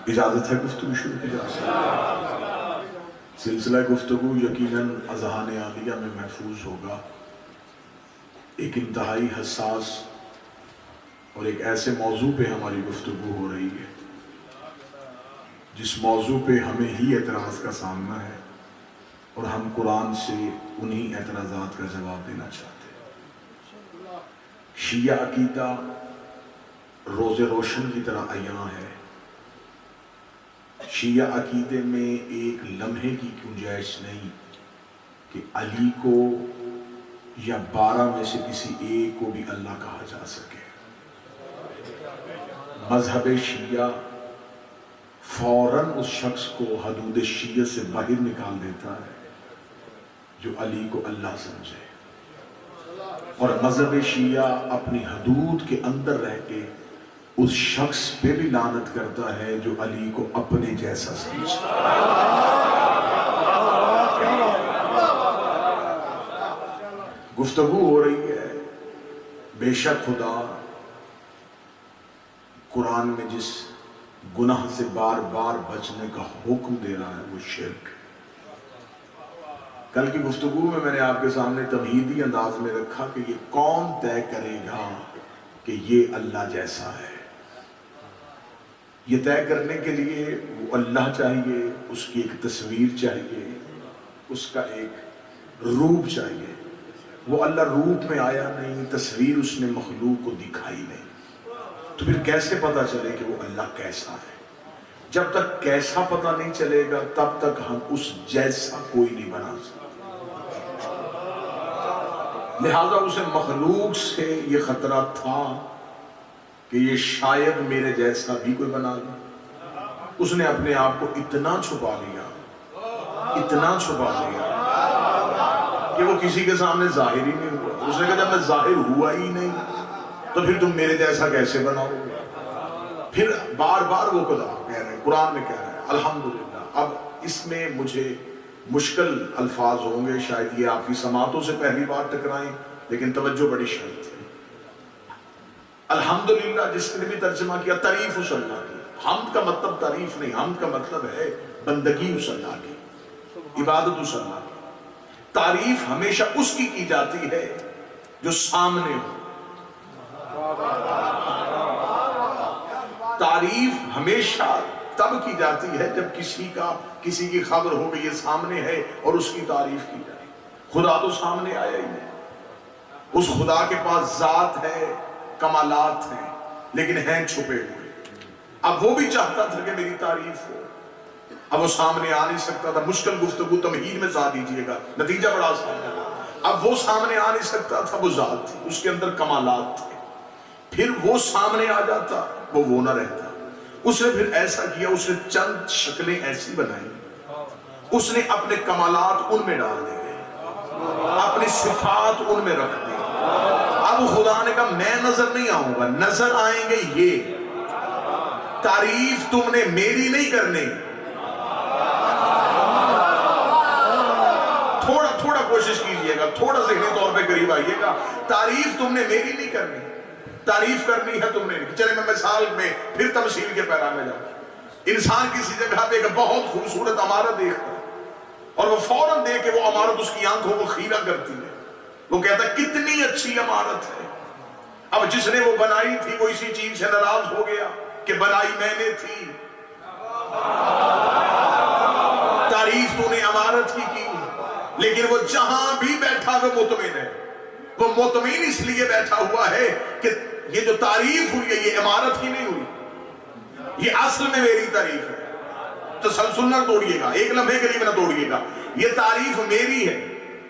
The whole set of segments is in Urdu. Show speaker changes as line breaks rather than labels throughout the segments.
اجازت ہے گفتگو شروع کی جائے؟ سلسلہ گفتگو یقیناً اذہان عالیہ میں محفوظ ہوگا. ایک انتہائی حساس اور ایک ایسے موضوع پہ ہماری گفتگو ہو رہی ہے جس موضوع پہ ہمیں ہی اعتراض کا سامنا ہے، اور ہم قرآن سے انہی اعتراضات کا جواب دینا چاہتے ہیں. شیعہ عقیدہ روز روشن کی طرح عیاں ہے. شیعہ عقیدے میں ایک لمحے کی گنجائش نہیں کہ علی کو یا 12 میں سے کسی ایک کو بھی اللہ کہا جا سکے. مذہب شیعہ فوراً اس شخص کو حدود شیعہ سے باہر نکال دیتا ہے جو علی کو اللہ سمجھے، اور مذہب شیعہ اپنی حدود کے اندر رہ کے اس شخص پہ بھی لعنت کرتا ہے جو علی کو اپنے جیسا سمجھے. گفتگو ہو رہی ہے بے شک خدا قرآن میں جس گناہ سے بار بار بچنے کا حکم دے رہا ہے وہ شرک. کل کی گفتگو میں نے آپ کے سامنے تمہیدی انداز میں رکھا کہ یہ کون طے کرے گا کہ یہ اللہ جیسا ہے. یہ طے کرنے کے لیے وہ اللہ چاہیے، اس کی ایک تصویر چاہیے، اس کا ایک روپ چاہیے. وہ اللہ روپ میں آیا نہیں، تصویر اس نے مخلوق کو دکھائی نہیں، تو پھر کیسے پتا چلے کہ وہ اللہ کیسا ہے؟ جب تک کیسا پتا نہیں چلے گا تب تک ہم اس جیسا کوئی نہیں بنا سکتے. لہذا اسے مخلوق سے یہ خطرہ تھا کہ یہ شاید میرے جیسا بھی کوئی بنا لے. اس نے اپنے آپ کو اتنا چھپا لیا کہ وہ کسی کے سامنے ظاہر ہی نہیں ہوا. اس نے کہا جب میں ظاہر ہوا ہی نہیں تو پھر تم میرے جیسا کیسے بناؤ گے؟ پھر بار بار وہ کہہ رہے ہیں، قرآن میں کہہ رہے ہیں الحمدللہ. اب اس میں مجھے مشکل الفاظ ہوں گے، شاید یہ آپ کی سماعتوں سے پہلی بار ٹکرائیں، لیکن توجہ بڑی شرط ہے. الحمدللہ جس نے بھی ترجمہ کیا تعریف اس اللہ کی. حمد کا مطلب تعریف نہیں، حمد کا مطلب ہے بندگی اس اللہ کی، عبادت اس اللہ کی. تعریف ہمیشہ اس کی جاتی ہے جو سامنے ہو. تعریف ہمیشہ تب کی جاتی ہے جب کسی کی خبر ہو کہ یہ سامنے ہے اور اس کی تعریف کی جائے. خدا تو سامنے آیا ہی نہیں. اس خدا کے پاس ذات ہے، کمالات ہیں، لیکن ہیں چھپے ہوئے. اب وہ بھی چاہتا تھا کہ میری تعریف ہو، اب وہ سامنے آ نہیں سکتا تھا. مشکل گفتگو تمہید میں ساتھ دیجئے گا، نتیجہ بڑا آسان ہے. اب وہ سامنے آ نہیں سکتا تھا، وہ ذات تھی، اس کے اندر کمالات تھے. پھر وہ سامنے آ جاتا، وہ نہ رہتا. اس نے پھر ایسا کیا، اس نے چند شکلیں ایسی بنائی، اس نے اپنے کمالات ان میں ڈال دیے، اپنی صفات ان میں رکھ دی. اب خدا نے کہا میں نظر نہیں آؤں گا، نظر آئیں گے یہ. تعریف تم نے میری نہیں کرنی. تھوڑا کوشش کیجئے گا، تھوڑا ذہنی طور پہ قریب آئیے گا. تعریف تم نے میری نہیں کرنی، تعریف کرنی ہے تم نے. چلے میں مثال میں پھر تمثیل کے پیرا میں جاؤں. انسان کسی جگہ پہ ایک بہت خوبصورت عمارت دیکھتا ہے اور وہ فوراً دیکھ کے وہ عمارت اس کی آنکھوں کو خیرہ کرتی ہے. وہ کہتا ہے کتنی اچھی عمارت ہے. اب جس نے وہ بنائی تھی وہ اسی چیز سے ناراض ہو گیا کہ بنائی میں نے تھی. تعریف تو نے عمارت کی، لیکن وہ جہاں بھی بیٹھا وہ مطمئن ہے. وہ مطمئن اس لیے بیٹھا ہوا ہے کہ یہ جو تعریف ہوئی ہے یہ عمارت کی نہیں ہوئی، یہ اصل میں میری تعریف ہے. تسلسل نہ توڑیے گا، ایک لمحے کے لیے نہ توڑیے گا. یہ تعریف میری ہے،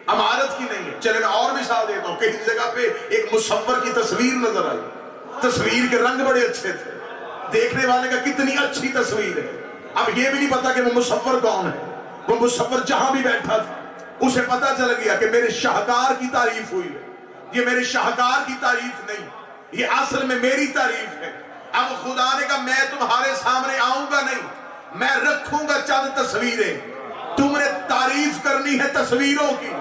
عمارت کی نہیں ہے. چلے میں اور مثال دیتا ہوں. کسی جگہ پہ ایک مصور کی تصویر نظر آئی، تصویر کے رنگ بڑے اچھے تھے، دیکھنے والے کا کتنی اچھی تصویر ہے. اب یہ بھی نہیں پتا کہ وہ مصور کون ہے. وہ مصور جہاں بھی بیٹھا تھا اسے پتا چل گیا کہ میرے شاہکار کی تعریف ہوئی ہے. یہ میرے شاہکار کی تعریف نہیں، یہ اصل میں میری تعریف ہے. اب خدا نے کہا میں تمہارے سامنے آؤں گا نہیں، میں رکھوں گا چند تصویریں. تم نے تعریف کرنی ہے تصویروں کی،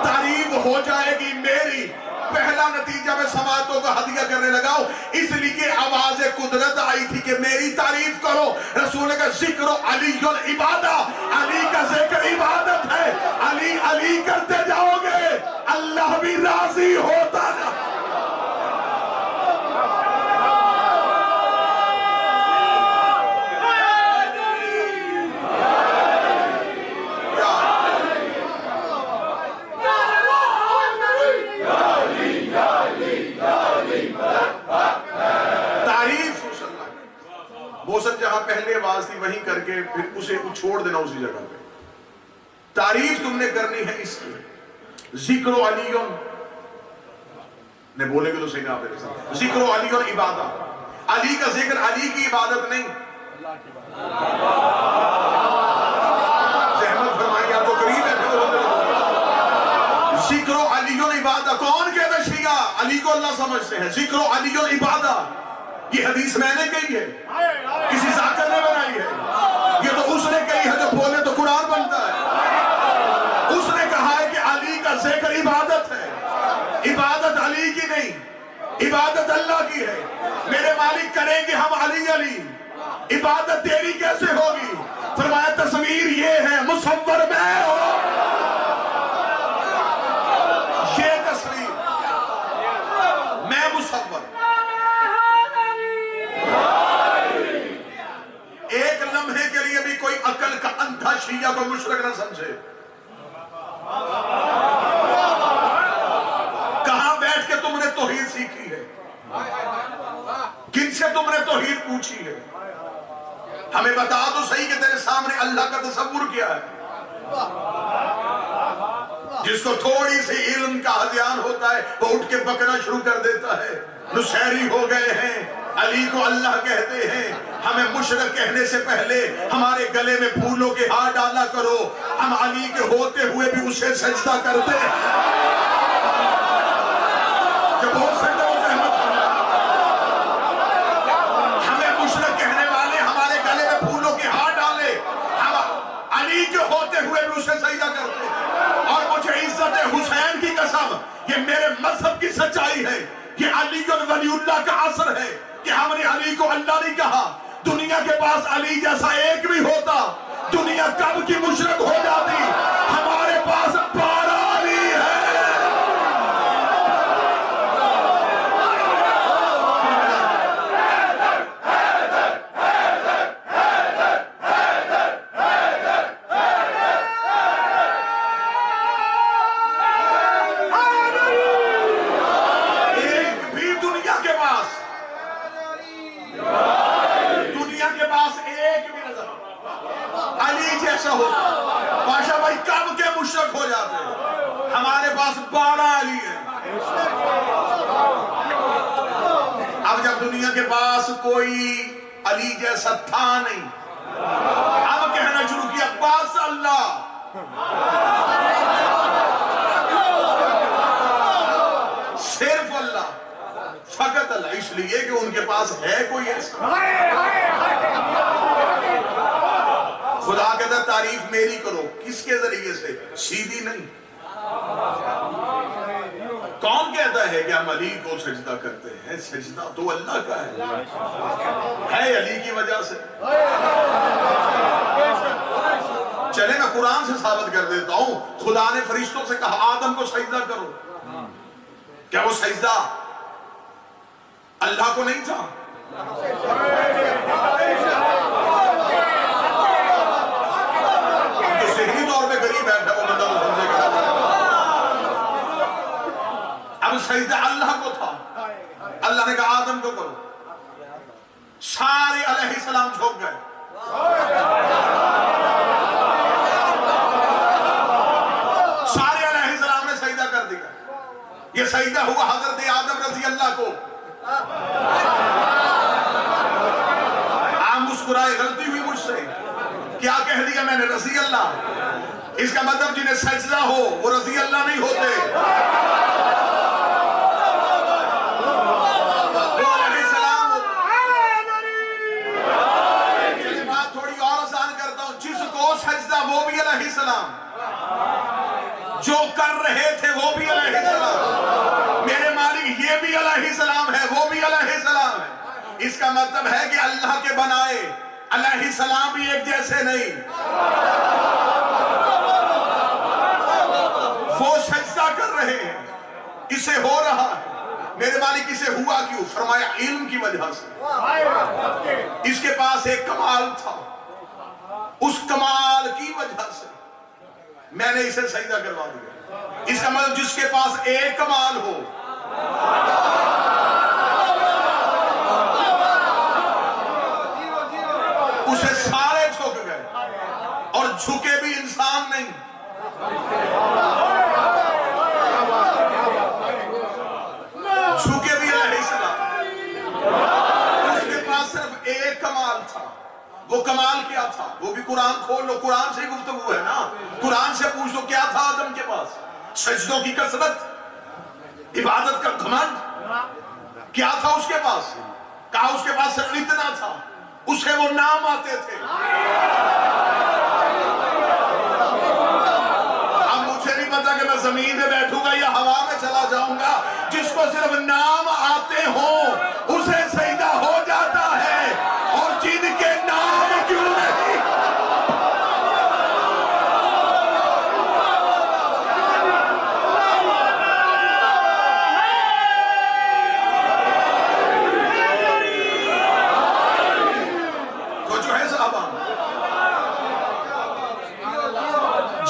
تعریف ہو جائے گی میری. پہلا نتیجہ میں سماعتوں کا ہدیہ کرنے لگا ہوں، اس لیے آواز قدرت آئی تھی کہ میری تعریف کرو۔ رسول کا ذکر علی العبادہ، علی کا ذکر عبادت ہے، علی علی کرتے جاؤ گے اللہ بھی راضی ہوتا نا۔ موسم جہاں پہلے آواز تھی وہیں کر کے پھر اسے چھوڑ دینا اسی جگہ پہ۔ تعریف تم نے کرنی ہے اس کی، ذکر علی نے بولے گے تو صحیح نہ میرے ساتھ، ذکر علی عبادہ، علی کا ذکر علی کی عبادت نہیں، زحمت فرمائیے آپ کو قریب ہے، ذکر علی عبادہ کون کہتا ہے؟ شیعہ علی کو اللہ سمجھتے ہیں، ذکر علی عبادہ یہ حدیث میں نے کہی ہے، کسی ذاکر نے بنائی ہے، یہ تو اس نے کہی ہے جو بولے تو قرآن بنتا ہے۔ اس نے کہا ہے کہ علی کا ذکر عبادت ہے، عبادت علی کی نہیں، عبادت اللہ کی ہے۔ میرے مالک کریں گے ہم علی علی، عبادت تیری کیسے ہوگی؟ فرمایا تصویر یہ ہے، مصور میں ہو، یہ تصویر میں مصور۔ ایک لمحے کے لیے بھی کوئی عقل کا اندھا شیعہ کو مشرک نہ سمجھے۔ کہاں بیٹھ کے تم نے توحید سیکھی ہے؟ کن سے تم نے توحید پوچھی ہے؟ ہمیں بتا تو صحیح کہ تیرے سامنے اللہ کا تصور کیا ہے؟ جس کو تھوڑی سی علم کا ہذیان ہوتا ہے وہ اٹھ کے بکنا شروع کر دیتا ہے، نصیری ہو گئے ہیں، علی کو اللہ کہتے ہیں۔ ہمیں مشرک کہنے سے پہلے ہمارے گلے میں پھولوں کے ہار ڈالا کرو، ہم علی کے ہوتے ہوئے بھی اسے سجدہ کرتے ہیں۔ جب ہو سکتا ہو زحمت ہمیں مشرک کہنے والے ہمارے گلے میں پھولوں کے ہار ڈالے، ہم علی کے ہوتے ہوئے بھی اسے سجدہ کرتے ہیں۔ اور مجھے عزت حسین کی قسم، یہ میرے مذہب کی سچائی ہے، یہ علی ولی اللہ کا اثر ہے کہ ہم نے علی کو اللہ نہیں کہا۔ دنیا کے پاس علی جیسا ایک بھی ہوتا دنیا کب کی مشرک ہو جاتی۔ ہمارے پاس 12 علی ہے۔ بادشاہ بھائی کب کے مشرک ہو جاتے ہیں؟ ہمارے پاس 12 علی ہے۔ اب جب دنیا کے پاس کوئی علی جیسا تھا نہیں، اب کہنا شروع کیا بس اللہ، صرف اللہ، فقط اللہ، اس لیے کہ ان کے پاس ہے کوئی ایسا۔ خدا کہتا ہے تعریف میری کرو، کس کے ذریعے سے؟ سیدھی نہیں۔ کون کہتا ہے کہ ہم علی کو سجدہ کرتے ہیں؟ سجدہ تو اللہ کا ہے علی کی وجہ سے۔ چلے میں قرآن سے ثابت کر دیتا ہوں، خدا نے فرشتوں سے کہا آدم کو سجدہ کرو، کیا وہ سجدہ اللہ کو نہیں تھا؟ ذہنی طور پہ غریب بیٹھا وہ بندہ تو سمجھے گا۔ اب سجدہ اللہ کو تھا، اللہ نے کہا آدم کو کرو، سارے علیہ السلام جھک گئے۔ سارے علیہ السلام نے سجدہ کر دیا۔ یہ سجدہ ہوا حضرت آدم رضی اللہ کو۔ آپ مسکرائے، غلطی ہوئی مجھ سے، کیا کہہ دیا میں نے؟ رضی اللہ۔ اس کا مطلب جنہیں سجدہ ہو وہ رضی اللہ نہیں ہوتے۔ وہ علیہ السلام یہ بات تھوڑی اور آسان کرتا ہوں، جس کو سجدہ وہ بھی علیہ السلام، جو کر رہے تھے وہ بھی علیہ السلام۔ میرے بھی علیہ السلام ہے، وہ بھی علیہ السلام ہے۔ اس کا مطلب ہے کہ اللہ کے بنائے علیہ السلام بھی ایک جیسے نہیں۔ وہ سجدہ کر رہے ہیں، اسے ہو رہا ہے۔ میرے مالک اسے ہوا کیوں؟ فرمایا علم کی وجہ سے۔ اس کے پاس ایک کمال تھا، اس کمال کی وجہ سے میں نے اسے سجدہ کروا دیا۔ اس کا مطلب جس کے پاس ایک کمال ہو، اسے سارے جھک گئے، اور جھکے بھی انسان نہیں، جھکے بھی علیہ السلام۔ اس کے پاس صرف ایک کمال تھا۔ وہ کمال کیا تھا؟ وہ بھی قرآن کھول لو، قرآن سے گفتگو ہے نا۔ قرآن سے پوچھ لو کیا تھا آدم کے پاس؟ سجدوں کی کثرت، عبادت کا گھمنڈ۔ کیا تھا اس کے پاس؟ کہا اس کے پاس صرف اتنا تھا، اسے وہ نام آتے تھے۔ اب مجھے نہیں پتا کہ میں زمین میں بیٹھوں گا یا ہوا میں چلا جاؤں گا، جس کو صرف نام آتے ہوں اسے سجدہ ہو جاتا ہے، اور جن کے نام کیوں نہیں۔ تو جو ہے صحابہ،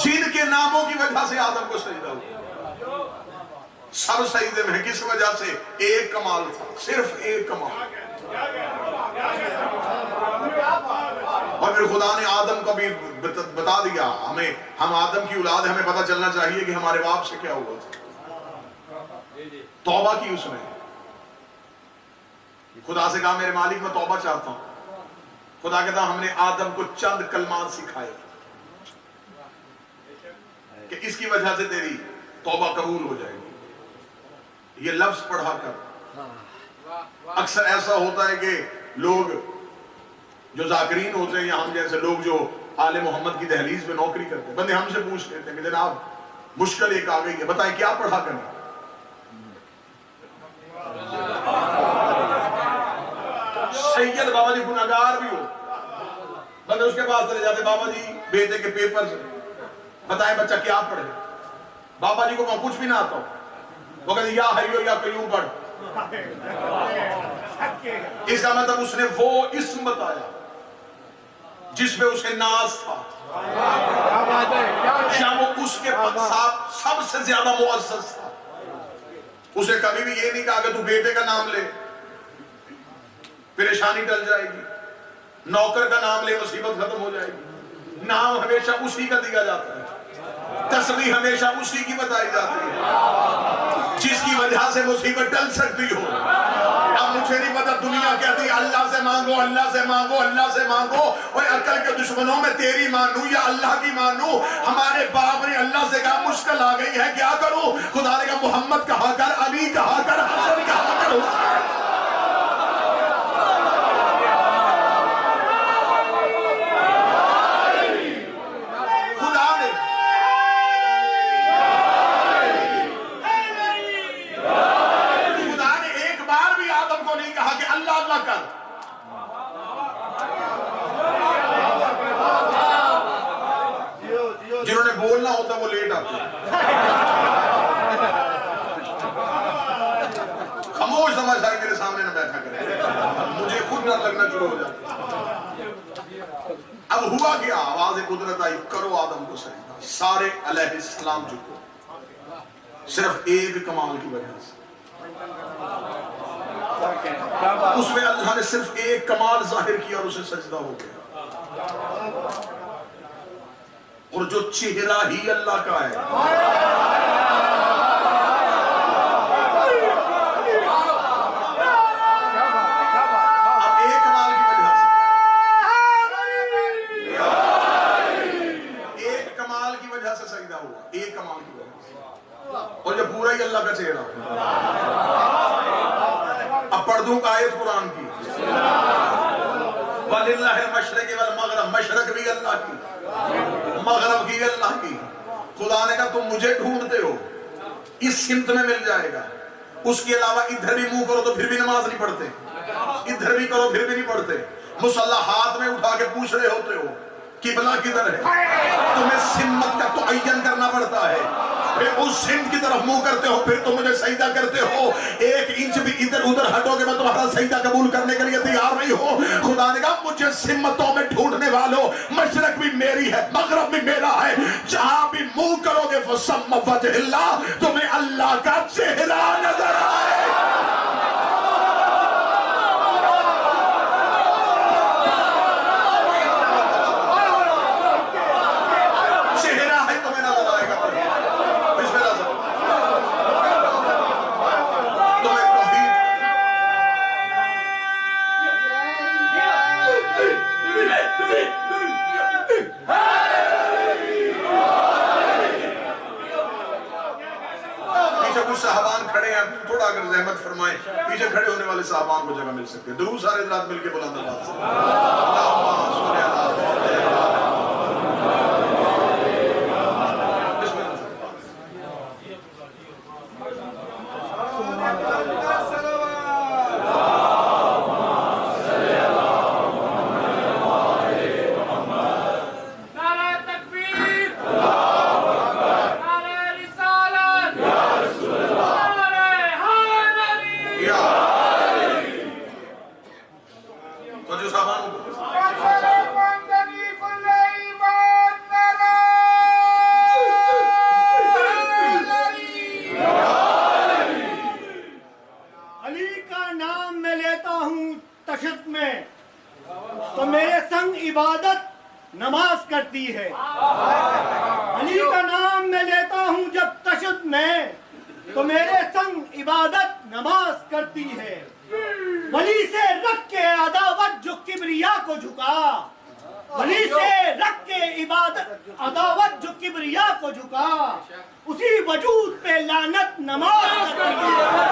جن کے ناموں کی وجہ سے آدم کو سجدہ ہوا، سب سجدے میں، کس وجہ سے؟ ایک کمال تھا، صرف ایک کمال۔ اور پھر خدا نے آدم کو بھی بتا دیا، ہم آدم کی اولاد، ہمیں پتا چلنا چاہیے کہ ہمارے باپ سے کیا ہوا تھا۔ توبہ کی اس نے، خدا سے کہا میرے مالک میں توبہ چاہتا ہوں۔ خدا کہتا ہم نے آدم کو چند کلمات سکھائے کہ اس کی وجہ سے تیری توبہ قبول ہو جائے گی۔ یہ لفظ پڑھا کر اکثر ایسا ہوتا ہے کہ لوگ جو ذاکرین ہوتے ہیں، یا ہم جیسے لوگ جو آل محمد کی دہلیز میں نوکری کرتے ہیں، بندے ہم سے پوچھ لیتے ہیں کہ جناب مشکل ایک آ گئی ہے، بتائیں کیا پڑھا کریں؟ سید بابا جی گناہگار بھی ہو، بندے اس کے پاس چلے جاتے، بابا جی بیٹے کے پیپر سے بتائیں بچہ کیا پڑھے؟ بابا جی کو میں کچھ بھی نہ آتا ہوں، وہ کہتے یا حیو یا قیوم پڑھ۔ اس کا مطلب اس نے وہ اسم بتایا جس میں اسے ناز تھا، یا وہ اس کے ساتھ سب سے زیادہ معزز تھا۔ اسے کبھی بھی یہ نہیں کہا کہ تو بیٹے کا نام لے پریشانی ٹل جائے گی، نوکر کا نام لے مصیبت ختم ہو جائے گی۔ نام ہمیشہ اسی کا دیا جاتا ہے، تسبیح ہمیشہ اسی کی بتائی جاتی ہے جس کی وجہ سے مصیبت ٹل سکتی ہو۔ اب مجھے نہیں پتا، دنیا کہتی ہے اللہ سے مانگو، اللہ سے مانگو، اللہ سے مانگو، اور عقل کے دشمنوں میں تیری مانوں یا اللہ کی مانوں۔ ہمارے باپ نے اللہ سے کہا مشکل آ گئی ہے، کیا کروں؟ خدا نے کہا محمد کہا کر، علی کہا کر، حسن کہا کر، جنہوں نے بولنا ہوتا وہ لیٹ آتے ہیں۔ خاموش سمجھدار میرے سامنے نہ بیٹھا کرے، مجھے خود نہ لگنا شروع ہو جاتا۔ اب ہوا کیا؟ آواز قدرت آئی، کرو آدم کو سجدہ۔ سارے علیہ السلام جھکو، صرف ایک کمال کی وجہ سے۔ اس میں اللہ نے صرف ایک کمال ظاہر کیا اور اسے سجدہ ہو گیا، اور جو چہرہ ہی اللہ کا ہے۔ اب ایک کمال کی وجہ سے، ایک کمال کی وجہ سے سجدہ ہوا، ایک کمال کی وجہ سے، اور جو پورا ہی اللہ کا چہرہ۔ اب پڑھ دوں آیت قرآن کی، وَلِلَّهِ الْمَشْرِقِ وَالْمَغْرِبِ، مشرق بھی اللہ کی، مغرب کی اللہ کی۔ خدا نے کہا تم مجھے ڈھونڈتے ہو، اس سمت میں مل جائے گا، اس کے علاوہ ادھر بھی منہ کرو تو پھر بھی نماز نہیں پڑھتے، ادھر بھی کرو پھر بھی نہیں پڑھتے، مصلی ہاتھ میں اٹھا کے پوچھ رہے ہوتے ہو قبلہ کدھر ہے، تمہیں سمت کا تعین کرنا پڑتا ہے، پھر اس سمت کی طرف منہ کرتے ہو، پھر تم مجھے سجدہ کرتے ہو، ایک انچ بھی ادھر ادھر ہٹو گے میں تمہارا سجدہ قبول کرنے کے لیے تیار نہیں ہو۔ خدا نے کہا مجھے سمتوں میں ڈھونڈنے والوں، مشرق بھی میری ہے مغرب بھی میرا ہے، جہاں بھی منہ کرو گے فَسَمَّ وَجْهِ اللَّهِ، تمہیں اللہ کا چہرہ نظر آئے۔ صحابان کھڑے ہیں، تھوڑا اگر زحمت فرمائیں پیچھے کھڑے ہونے والے صحابان کو جگہ مل سکتے ہیں، درود سارے رات مل کے بلند آواز سے اللہم صلی
تو میرے سنگ عبادت نماز کرتی ہے، علی کا نام میں لیتا ہوں جب تشدد میں تو میرے سنگ عبادت نماز کرتی ہے، ولی سے رکھ کے عداوت جو کبریا کو جھکا، ولی سے رکھ کے عبادت عداوت جو کبریا کو جھکا، اسی وجود پہ لعنت نماز کرتی ہے۔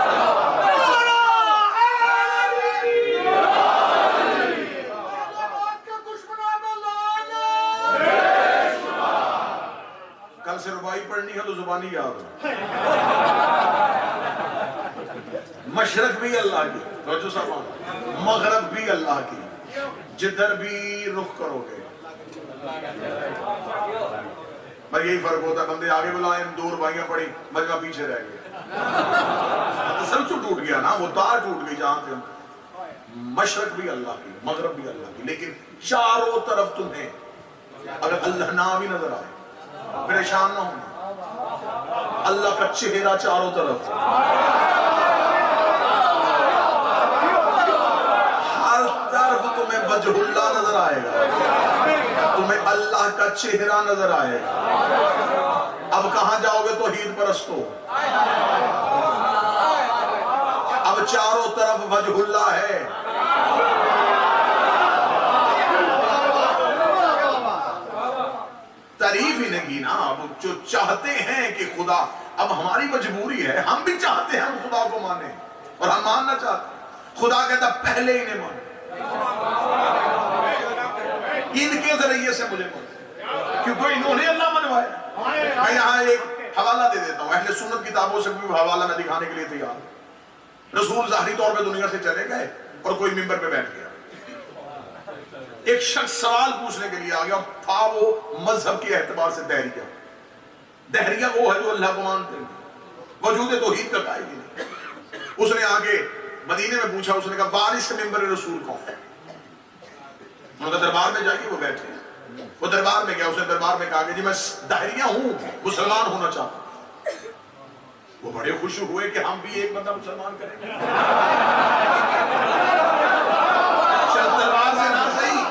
کل سے ربائی پڑھنی ہے تو زبانی یاد ہو، مشرق بھی اللہ کی، توجہ صاحب، مغرب بھی اللہ کی، جدھر بھی رخ کرو گے بھائی یہی فرق ہوتا ہے، بندے آگے بلائیں دور بھائیاں پڑی مجمع پیچھے رہ گئے، تسلسل ٹوٹ گیا نا، وہ تار ٹوٹ گئی جہاں تھے۔ مشرق بھی اللہ کی، مغرب بھی اللہ کی، لیکن چاروں طرف تمہیں اگر اللہ نام ہی نظر آئے پریشان نہ ہونا، اللہ کا چہرہ چاروں طرف، ہر طرف تمہیں وجہ اللہ نظر آئے گا، تمہیں اللہ کا چہرہ نظر آئے گا۔ اب کہاں جاؤ گے توحید پرستو، اب چاروں طرف وجہ اللہ ہے۔ تعریف ہی نہیں نا، اب جو چاہتے ہیں کہ خدا، اب ہماری مجبوری ہے، ہم بھی چاہتے ہیں ہم خدا کو مانیں اور ہم ماننا چاہتے ہیں، خدا کہتا پہلے انہیں مان، ان کے ذریعے سے مجھے مان، کیونکہ انہوں نے اللہ منوایا۔ میں یہاں ایک حوالہ دے دیتا ہوں، اہل سنت کتابوں سے بھی حوالہ میں دکھانے کے لیے تیار۔ رسول ظاہری طور پہ دنیا سے چلے گئے اور کوئی ممبر پہ بیٹھ گیا، ایک شخص سوال پوچھنے کے لیے آ گیا، تھا وہ مذہب کے اعتبار سے دہریہ۔ دہریہ وہ ہے جو اللہ کو مانتے ہیں، وجود توحید کا قائل ہی نہیں۔ اس نے آگے مدینے میں پوچھا، اس نے کہا وارث ممبر رسول کون ہے؟ انہوں نے دربار میں جائیے، وہ بیٹھے، وہ دربار میں گیا، اس نے دربار میں کہا کہ جی میں دہریہ ہوں، مسلمان ہونا چاہتا ہوں۔ وہ بڑے خوش ہوئے کہ ہم بھی ایک بندہ مسلمان کریں گے، چل دربار سے نہ صحیح،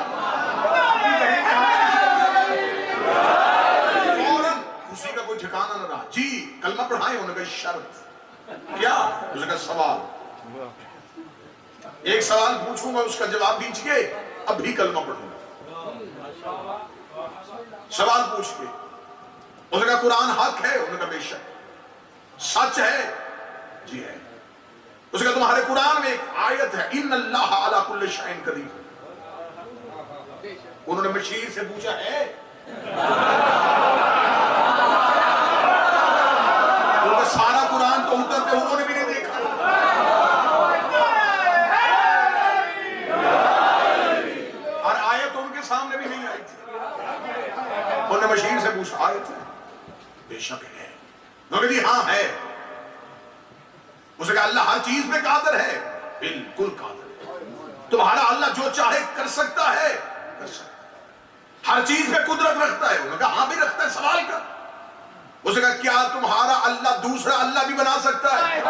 خوشی کا کوئی ٹھکانہ نہ رہا، جی کلمہ پڑھائیں، انہوں نے کہا شرط کیا؟ اس نے کہا سوال، ایک سوال پوچھوں گا اس کا جواب دیجئے، اب بھی کلمہ پڑھوں گا۔ سوال پوچھ کے اس نے کہا قرآن حق ہے؟ انہوں نے کہا بے شک۔ سچ ہے؟ جی ہے۔ اس نے کہا تمہارے قرآن میں ایک آیت ہے ان اللہ علی کل شیء قدیر، انہوں نے مشیر سے پوچھا ہے؟ سارا قرآن تو اترتے انہوں نے بھی نہیں دیکھا، کے سامنے بھی نہیں آئی تھی. انہوں نے مشیر سے پوچھا آئے تھے؟ بے شک ہے. انہوں نے کہا ہاں ہے. اس نے کہا اللہ ہر چیز میں قادر ہے. بالکل قادر ہے. تمہارا اللہ جو چاہے کر سکتا ہے, کر سکتا ہے. ہر چیز میں قدرت رکھتا ہے. انہوں نے کہا ہاں بھی رکھتا ہے, سوال کر. اس نے کہا کیا تمہارا اللہ دوسرا اللہ بھی بنا سکتا ہے؟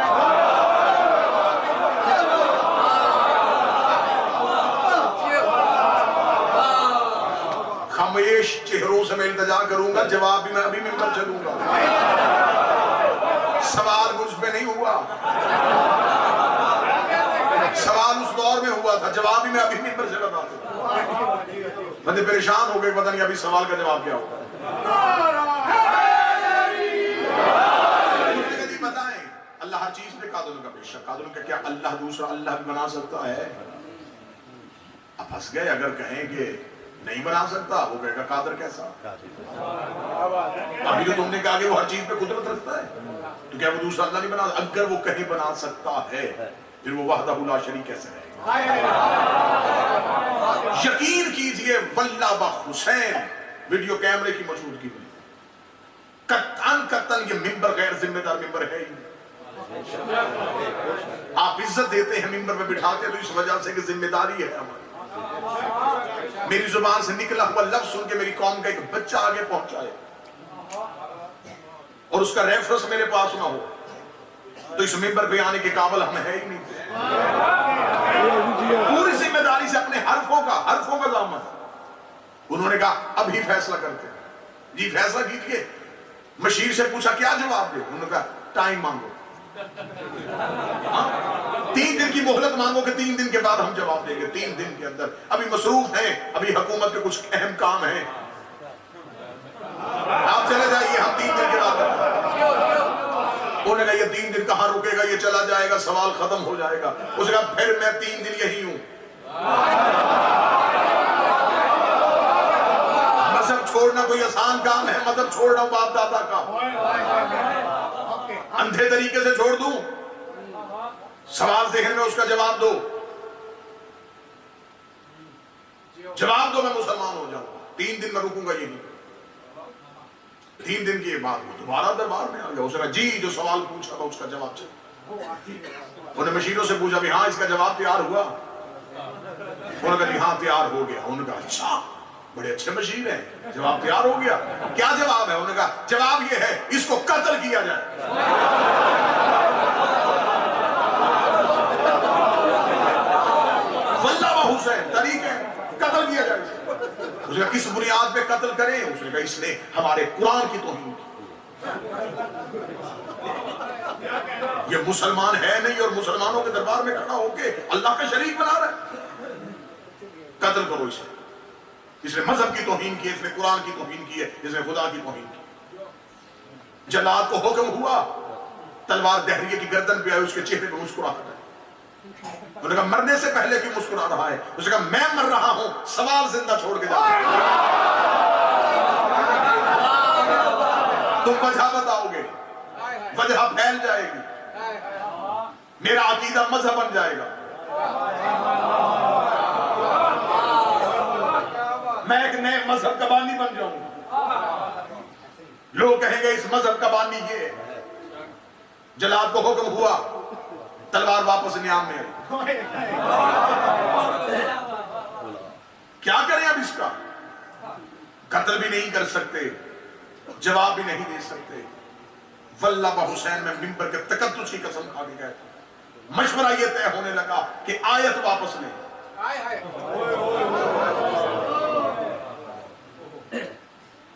خاموش چہروں سے میں التجا کروں گا, جواب بھی میں ابھی ممبر چلوں گا. سوال مجھ پہ نہیں ہوا, سوال اس دور میں ہوا تھا, جواب بھی میں ابھی ممبر سے بتا دوں. بندے پریشان ہو گئے, پتہ نہیں ابھی سوال کا جواب کیا ہوگا. بتائیں اللہ ہر چیز پہ قادر کا, بے شک قادر کا. کیا اللہ دوسرا اللہ بھی بنا سکتا ہے؟ اب پھنس گئے. اگر کہیں کہ نہیں بنا سکتا, وہ کہے گا قادر کیسا؟ ابھی تو تم نے کہا کہ وہ ہر چیز پہ قدرت رکھتا ہے, تو کیا وہ دوسرا اللہ نہیں بنا؟ اگر وہ کہیں بنا سکتا ہے پھر وہ وحدہ لا شریک کیسے رہے گا؟ یقین کیجئے واللہ بحسین ویڈیو کیمرے کی موجودگی میں قطعاً یہ ممبر غیر ذمہ دار ممبر ہے ہی. آپ عزت دیتے ہیں ممبر میں بٹھاتے تو اس وجہ سے کہ ذمہ داری ہے ہماری. میری زبان سے نکلا ہوا لفظ سن کے میری قوم کا ایک بچہ آگے پہنچائے اور اس کا ریفرنس میرے پاس نہ ہو تو اس ممبر پہ آنے کے قابل ہم ہے ہی نہیں. پوری ذمہ داری سے اپنے حرفوں کا دامن. انہوں نے کہا ابھی فیصلہ کرتے ہیں. جی فیصلہ کیجئے. مشیر سے پوچھا کیا جواب دے؟ انہوں نے کہا ٹائم مانگو, 3 دن کی مہلت مانگو کہ 3 دن کے بعد ہم جواب دیں گے. 3 دن کے اندر. ابھی مصروف ہیں, ابھی حکومت کے کچھ اہم کام ہیں, آپ چلے جائیے, ہم 3 دن کے بعد. انہوں نے کہا یہ 3 دن کہاں رکے گا, یہ چلا جائے گا, سوال ختم ہو جائے گا. اس نے کہا پھر میں 3 دن یہی ہوں. مذہب چھوڑنا کوئی آسان کام ہے؟ مذہب چھوڑ رہا ہوں باپ دادا کا, اندھے طریقے سے چھوڑ دوں؟ سوال ذہن میں اس کا جواب دو, جواب دو, میں مسلمان ہو جاؤں. 3 دن میں رکوں گا یہی. 3 دن کے بعد وہ دوبارہ دربار میں آ گیا. اس نے کہا جی جو سوال پوچھا تھا اس کا جواب چاہیے. انہوں نے مشیروں سے پوچھا بھی ہاں اس کا جواب تیار ہوا؟ انہوں نے کہا جی ہاں تیار ہو گیا. انہوں نے کہا اچھا بڑے اچھے مشیر ہیں, جواب تیار ہو گیا, کیا جواب ہے؟ انہوں نے کہا جواب یہ ہے اس کو قتل کیا جائے. واللہ و حسین طریق ہے قتل کیا جائے. اس نے کہا کس بنیاد پہ قتل کریں؟ اس نے کہا اس نے ہمارے قرآن کی توہین کی. یہ مسلمان ہے نہیں اور مسلمانوں کے دربار میں کھڑا ہو کے اللہ کا شریک بنا رہا ہے. قتل کرو اسے. اس نے مذہب کی توہین کی, اس نے قرآن کی توہین کی ہے, اس نے خدا کی توہین کی. جلاد کو حکم ہوا تلوار دہریے کی گردن پہ آئی, اس کے چہرے پہ مسکراہٹ ہے. انہوں نے کہا مرنے سے پہلے کیوں مسکرا رہا ہے؟ اس نے کہا میں مر رہا ہوں, سوال زندہ چھوڑ کے جاؤ. تم وجہ بتاؤ گے, وجہ پھیل جائے گی, میرا عقیدہ مذہب بن جائے گا. میں ایک نئے مذہب کا بانی بن جاؤں گا. لوگ کہیں گے اس مذہب کا بانی یہ. جلاد کو حکم ہوا تلوار واپس نیام میں آئی. کیا کریں اب اس کا؟ قتل بھی نہیں کر سکتے, جواب بھی نہیں دے سکتے. واللہ بحسین میں ممبر کے تقدس کی قسم کھا کے گئے. مشورہ یہ طے ہونے لگا کہ آیت واپس لیں.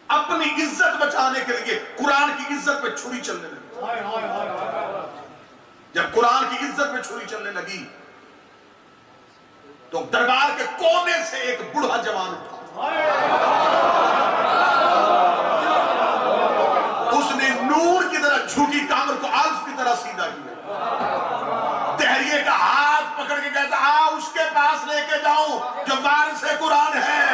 اپنی عزت بچانے کے لیے قرآن کی عزت پہ چھری چلنے لگی. جب قرآن کی عزت پہ چھری چلنے لگی تو دربار کے کونے سے ایک بوڑھا جوان اٹھا. اس نے نور کی طرح جھوٹی کامر کو الف کی طرح سیدھا کیا. دہریے کا ہاتھ پکڑ کے کہتا آ اس کے پاس لے کے جاؤں جو وارث قرآن ہے.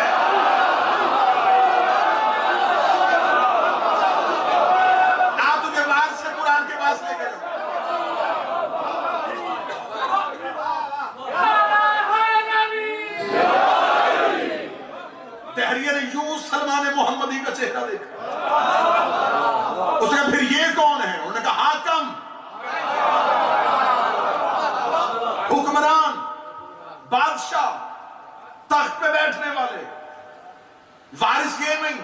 دہریے نے یوں سلمان محمدی کا چہرہ دیکھا. اس نے کہا پھر یہ کون ہے؟ انہوں نے کہا حاکم، حکمران، بادشاہ، تخت پہ بیٹھنے والے، وارث یہ نہیں.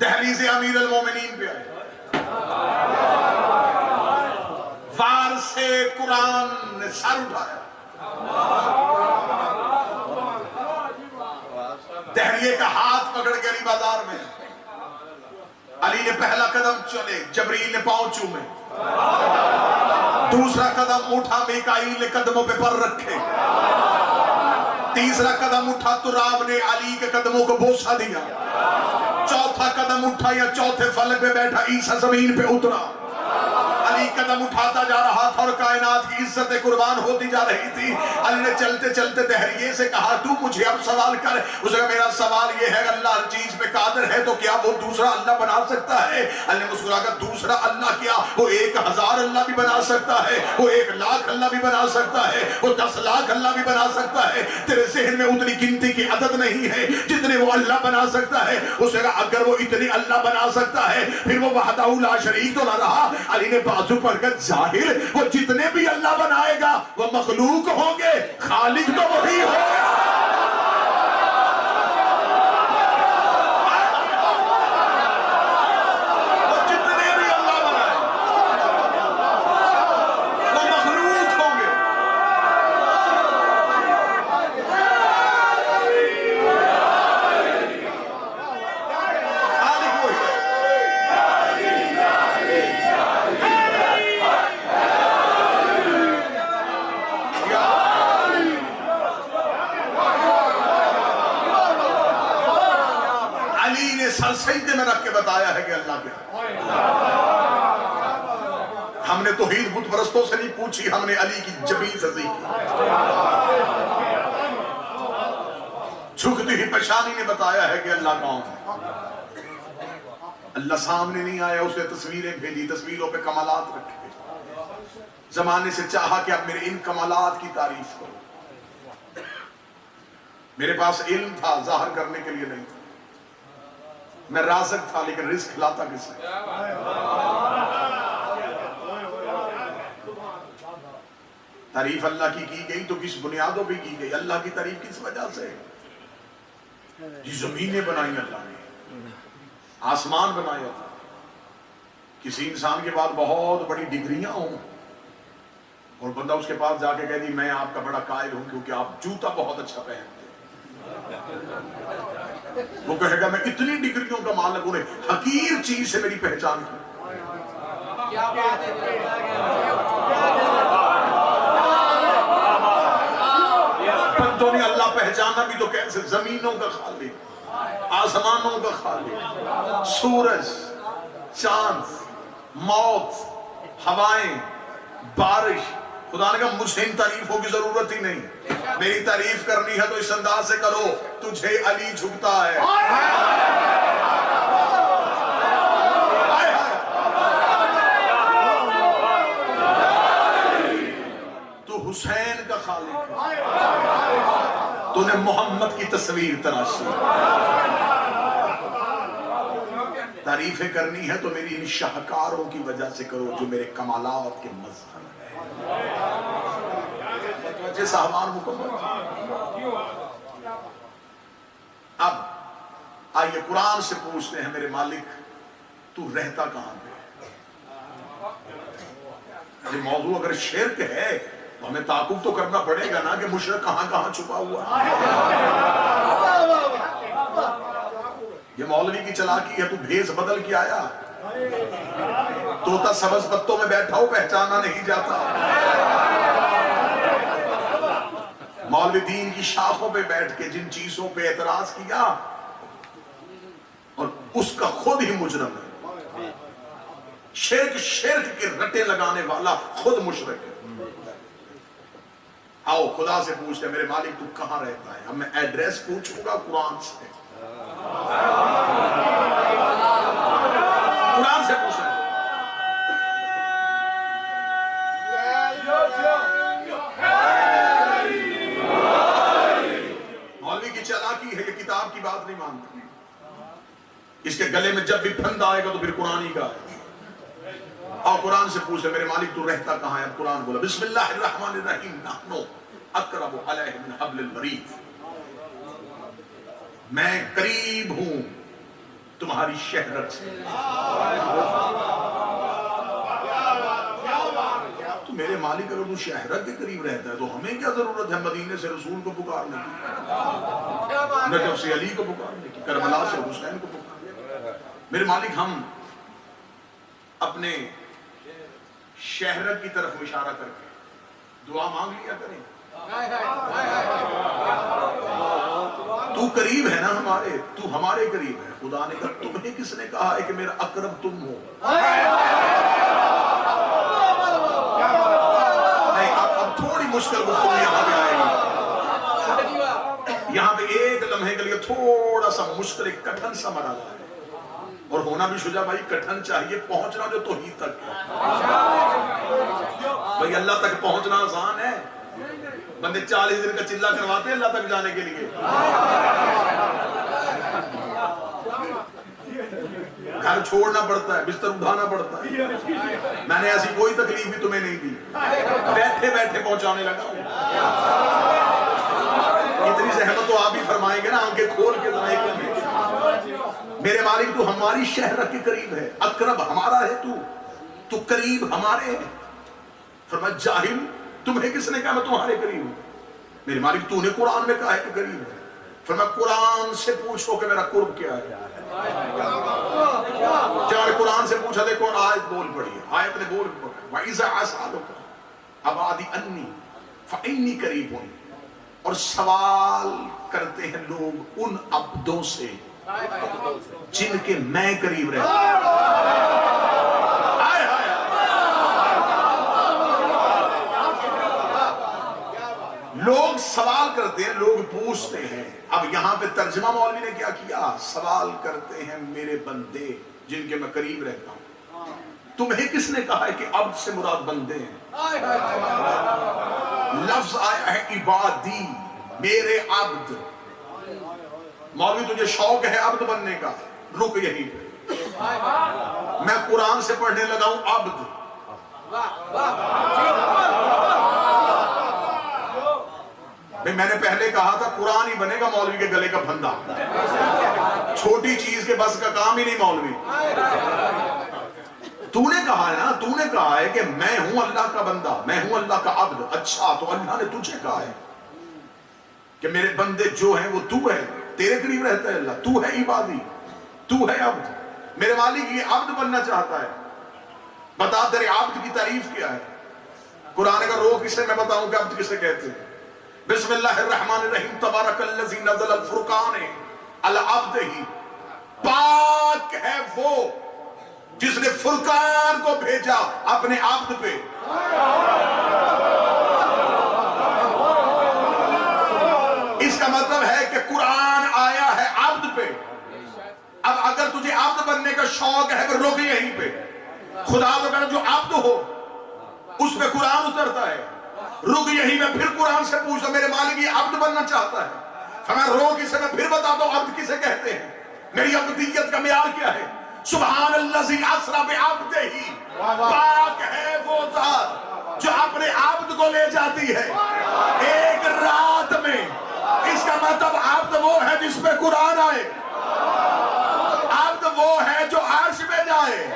دہلیز امیر المومنین پہ آئے، وارث قرآن نے سر اٹھایا. دہلیے کا ہاتھ پکڑ کے علی بازار میں، علی نے پہلا قدم چلے، جبریل نے پاؤں چومے، دوسرا قدم اٹھا، میکائیل نے قدموں پہ پر رکھے، تیسرا قدم اٹھا، تراب نے علی کے قدموں کو بوسہ دیا، چوتھا قدم اٹھا یا چوتھے فلک پہ بیٹھا عیسیٰ زمین پہ اترا. علی قدم اٹھاتا جا رہا تھا اور کائنات کی عزت قربان ہوتی جا رہی تھی. علی نے چلتے چلتے دہریے سے کہا تو مجھے اب سوال کر. اس نے کہا میرا سوال یہ ہے کہ اللہ ہر چیز پہ قادر ہے تو کیا وہ دوسرا اللہ بنا سکتا ہے؟ علی نے مسکرا کر دوسرا اللہ کیا؟ وہ 1000 اللہ بھی بنا سکتا ہے، وہ 1,00,000 اللہ بھی بنا سکتا ہے، وہ 10 لاکھ اللہ بھی بنا سکتا ہے. تیرے ذہن میں اتنی گنتی کی عدد نہیں ہے جتنے وہ اللہ بنا سکتا ہے. اس نے کہا اگر وہ اتنی اللہ بنا سکتا ہے پھر وہ وحدہ لا شریک تو نہ رہا. علی نے بازو پر کر ظاہر وہ جتنے بھی اللہ بنائے گا وہ مخلوق ہوں گے، خالق تو وہی ہوگا. وہ جتنے بھی اللہ بنائے وہ مخلوق ہوں گے. خالق وہی ہے. سر سجدے میں رکھ کے بتایا ہے کہ اللہ کیا. ہم نے توحید بت پرستوں سے نہیں پوچھی، ہم نے علی کی جبین سے سیکھی. جھکتی ہوئی پیشانی نے بتایا ہے کہ اللہ کون ہے. اللہ سامنے نہیں آیا، اس نے تصویریں بھیجی، تصویروں پہ کمالات رکھے. زمانے سے چاہا کہ اب میرے ان کمالات کی تعریف کرو. میرے پاس علم تھا، ظاہر کرنے کے لیے نہیں تھا. میں رازق تھا لیکن رزق کھلاتا کس سے؟ تعریف اللہ کی گئی تو کس بنیادوں پہ کی گئی؟ اللہ کی تعریف کس وجہ سے؟ یہ زمینیں بنائی اللہ نے، آسمان بنایا تھا. کسی انسان کے پاس بہت بڑی ڈگریاں ہوں اور بندہ اس کے پاس جا کے کہہ دی میں آپ کا بڑا قائل ہوں کیونکہ آپ جوتا بہت اچھا پہنتے، وہ کہے گا میں اتنی ڈگریوں کا مالک ہوں، حقیر چیز سے میری پہچان کی. بندوں نے اللہ پہچانا بھی تو کیسے؟ زمینوں کا خالق، آسمانوں کا خالق، سورج، چاند، موت، ہوائیں، بارش. خدا نے کہا مجھے ان تعریفوں کی ضرورت ہی نہیں، میری تعریف کرنی ہے تو اس انداز سے کرو تجھے علی جھکتا ہے. تو حسین کا خالق ہے، تو نے محمد کی تصویر تراشی. تعریفیں کرنی ہے تو میری ان شاہکاروں کی وجہ سے کرو جو میرے کمالات کے مظہر ہیں. صاحبان مکمل. اب آئیے قرآن سے پوچھتے ہیں میرے مالک تو رہتا کہاں پہ؟ یہ موضوع اگر شرک ہے تو ہمیں تعاقب تو کرنا پڑے گا نا کہ مشرک کہاں کہاں چھپا ہوا ہے. یہ مولوی کی چلاکی ہے، تو بھیس بدل کے آیا، طوطا سبز پتوں میں بیٹھا ہو پہچانا نہیں جاتا. مولوی دین کی شاخوں پہ بیٹھ کے جن چیزوں پہ اعتراض کیا اور اس کا خود ہی مجرم ہے. شرک کے رٹے لگانے والا خود مشرک ہے. آؤ خدا سے پوچھتے ہیں میرے مالک تو کہاں رہتا ہے. اب میں ایڈریس پوچھوں گا قرآن سے، قرآن سے پوچھیں. اس کے گلے میں جب بھی پھندا آئے گا تو پھر قرآن ہی کا ہے. اور قرآن سے پوچھ لے میرے مالک تو رہتا کہاں ہے؟ اب قرآن بولا بسم اللہ الرحمن الرحیم نحنو اقرب علیہ من حبل الورید، میں قریب ہوں تمہاری شہرت سے. تو میرے مالک اگر تو شہرت کے قریب رہتا ہے تو ہمیں کیا ضرورت ہے مدینے سے رسول کو پکارنے کی، نجف سے علی کو پکارنے کی، کربلا سے حسین کو پکارنے کی. میرے مالک ہم اپنے شہرت کی طرف اشارہ کر کے دعا مانگ لیا کریں. تو قریب ہے نا ہمارے، تو ہمارے قریب ہے. خدا نے کہا تمہیں کس نے کہا ہے کہ میرا اقرب تم ہو؟ نہیں، اب تھوڑی مشکل گفتگو یہاں پہ آئے گی. یہاں پہ ایک لمحے کے لیے تھوڑا سا مشکل، ایک کٹھن سا مرحلہ ہے. اور ہونا بھی شجاع بھائی کٹھن چاہیے، پہنچنا جو توحید تک ہے. بھائی اللہ تک پہنچنا آسان ہے، بندے 40 دن کا چلہ کرواتے ہیں اللہ تک جانے کے لیے. گھر چھوڑنا پڑتا ہے، بستر اٹھانا پڑتا ہے. میں نے ایسی کوئی تکلیف بھی تمہیں نہیں دی، بیٹھے بیٹھے پہنچانے لگا ہوں. اتنی زحمت تو آپ ہی فرمائیں گے نا، آنکھیں کھول کے ذرا ایک لمحے. میرے مالک تو ہماری شہرت کے قریب ہے، اقرب ہمارا ہے، تو قریب ہمارے ہے. فرمایا جاہل تمہیں کس نے کہا میں تمہارے قریب ہوں؟ میرے مالک تو نے قرآن میں کہا ہے کہ قریب ہے. فرمایا قرآن سے پوچھو کہ میرا قرب کیا ہے. جب قرآن سے پوچھا دیکھو آیت بول پڑی ہے، آیت نے بول پڑا وَإِذَا أَسْأَلُكَ عِبَادِي عَنِّي فَإِنِّي قَرِيبٌ. اور سوال کرتے ہیں لوگ ان عبدوں سے جن کے میں قریب رہتا ہوں. لوگ سوال کرتے ہیں، لوگ پوچھتے ہیں. اب یہاں پہ ترجمہ مولوی نے کیا کیا؟ سوال کرتے ہیں میرے بندے جن کے میں قریب رہتا ہوں. تمہیں کس نے کہا ہے کہ عبد سے مراد بندے ہیں؟ لفظ آیا ہے عبادی، میرے عبد. مولوی تجھے شوق ہے عبد بننے کا، رک یہیں پہ. میں قرآن سے پڑھنے لگا ہوں عبد. میں نے پہلے کہا تھا قرآن ہی بنے گا مولوی کے گلے کا پھندا. چھوٹی چیز کے بس کا کام ہی نہیں مولوی. تو نے کہا ہے نا، تو نے کہا ہے کہ میں ہوں اللہ کا بندہ، میں ہوں اللہ کا عبد. اچھا تو اللہ نے تجھے کہا ہے کہ میرے بندے جو ہیں وہ تو ہے، تیرے قریب رہتا ہے اللہ. تو ہے عبادی، تو ہے عبد. میرے مالک یہ عبد بننا چاہتا ہے. بتا تیرے عبد کی تعریف کیا ہے. قرآن کا رو کسے میں بتاؤں کہ عبد کسے کہتے ہیں. بسم اللہ الرحمن الرحیم تبارک الذی نزل الفرقان علی عبدہ. پاک ہے وہ جس نے فرقان کو بھیجا اپنے عبد پہ. اس کا مطلب ہے کہ قرآن آیا ہے عبد پہ. اب اگر تجھے عبد بننے کا شوق ہے پھر رک یہیں پہ. خدا تو کہنا جو عبد ہو اس پہ قرآن اترتا ہے. رک یہی میں پھر قرآن سے پوچھتا میرے مالک یہ عبد بننا چاہتا ہے. ہمیں رو کسے میں پھر بتاتا ہوں عبد کسے کہتے ہیں. میری عبدیت کا معیار کیا ہے؟ سبحان الذی اسری بعبدہ. پاک ہے وہ ذات جو اپنے عبد کو لے جاتی ہے ایک رات میں. اس کا مطلب عبد وہ ہے جس پہ قرآن آئے. عبد وہ ہے جو عرش میں جائے.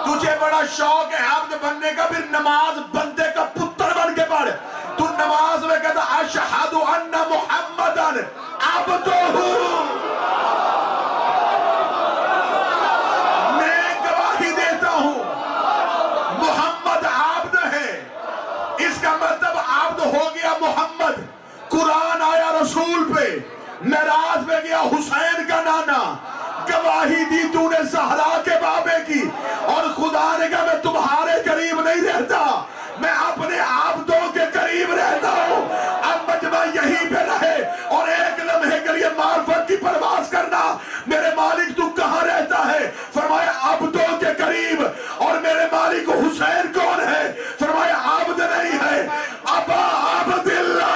تجھے بڑا شوق ہے عبد بننے کا، پھر نماز بندے کا پتر بن کے پڑھ. تو نماز میں کہتا اشہد ان محمدن عبدہ. میں گواہی دیتا ہوں محمد عبد ہے. اس کا مطلب عبد ہو گیا محمد. قرآن آیا رسول پہ، معراج پہ گیا حسین کا نانا. گواہی دی تو نے زہرا کے بابے کی. اور خدا نے کہا میں تمہارے قریب نہیں رہتا، میں اپنے عبدوں کے قریب رہتا ہوں. اب مجمع یہیں پہ رہے اور ایک لمحے کے لیے معرفت کی پرواز کرنا. میرے مالک تو کہاں رہتا ہے؟ فرمایا عبدوں کے قریب. اور میرے مالک حسین کون ہے؟ فرمایا عبد نہیں ہے، ابا عبداللہ.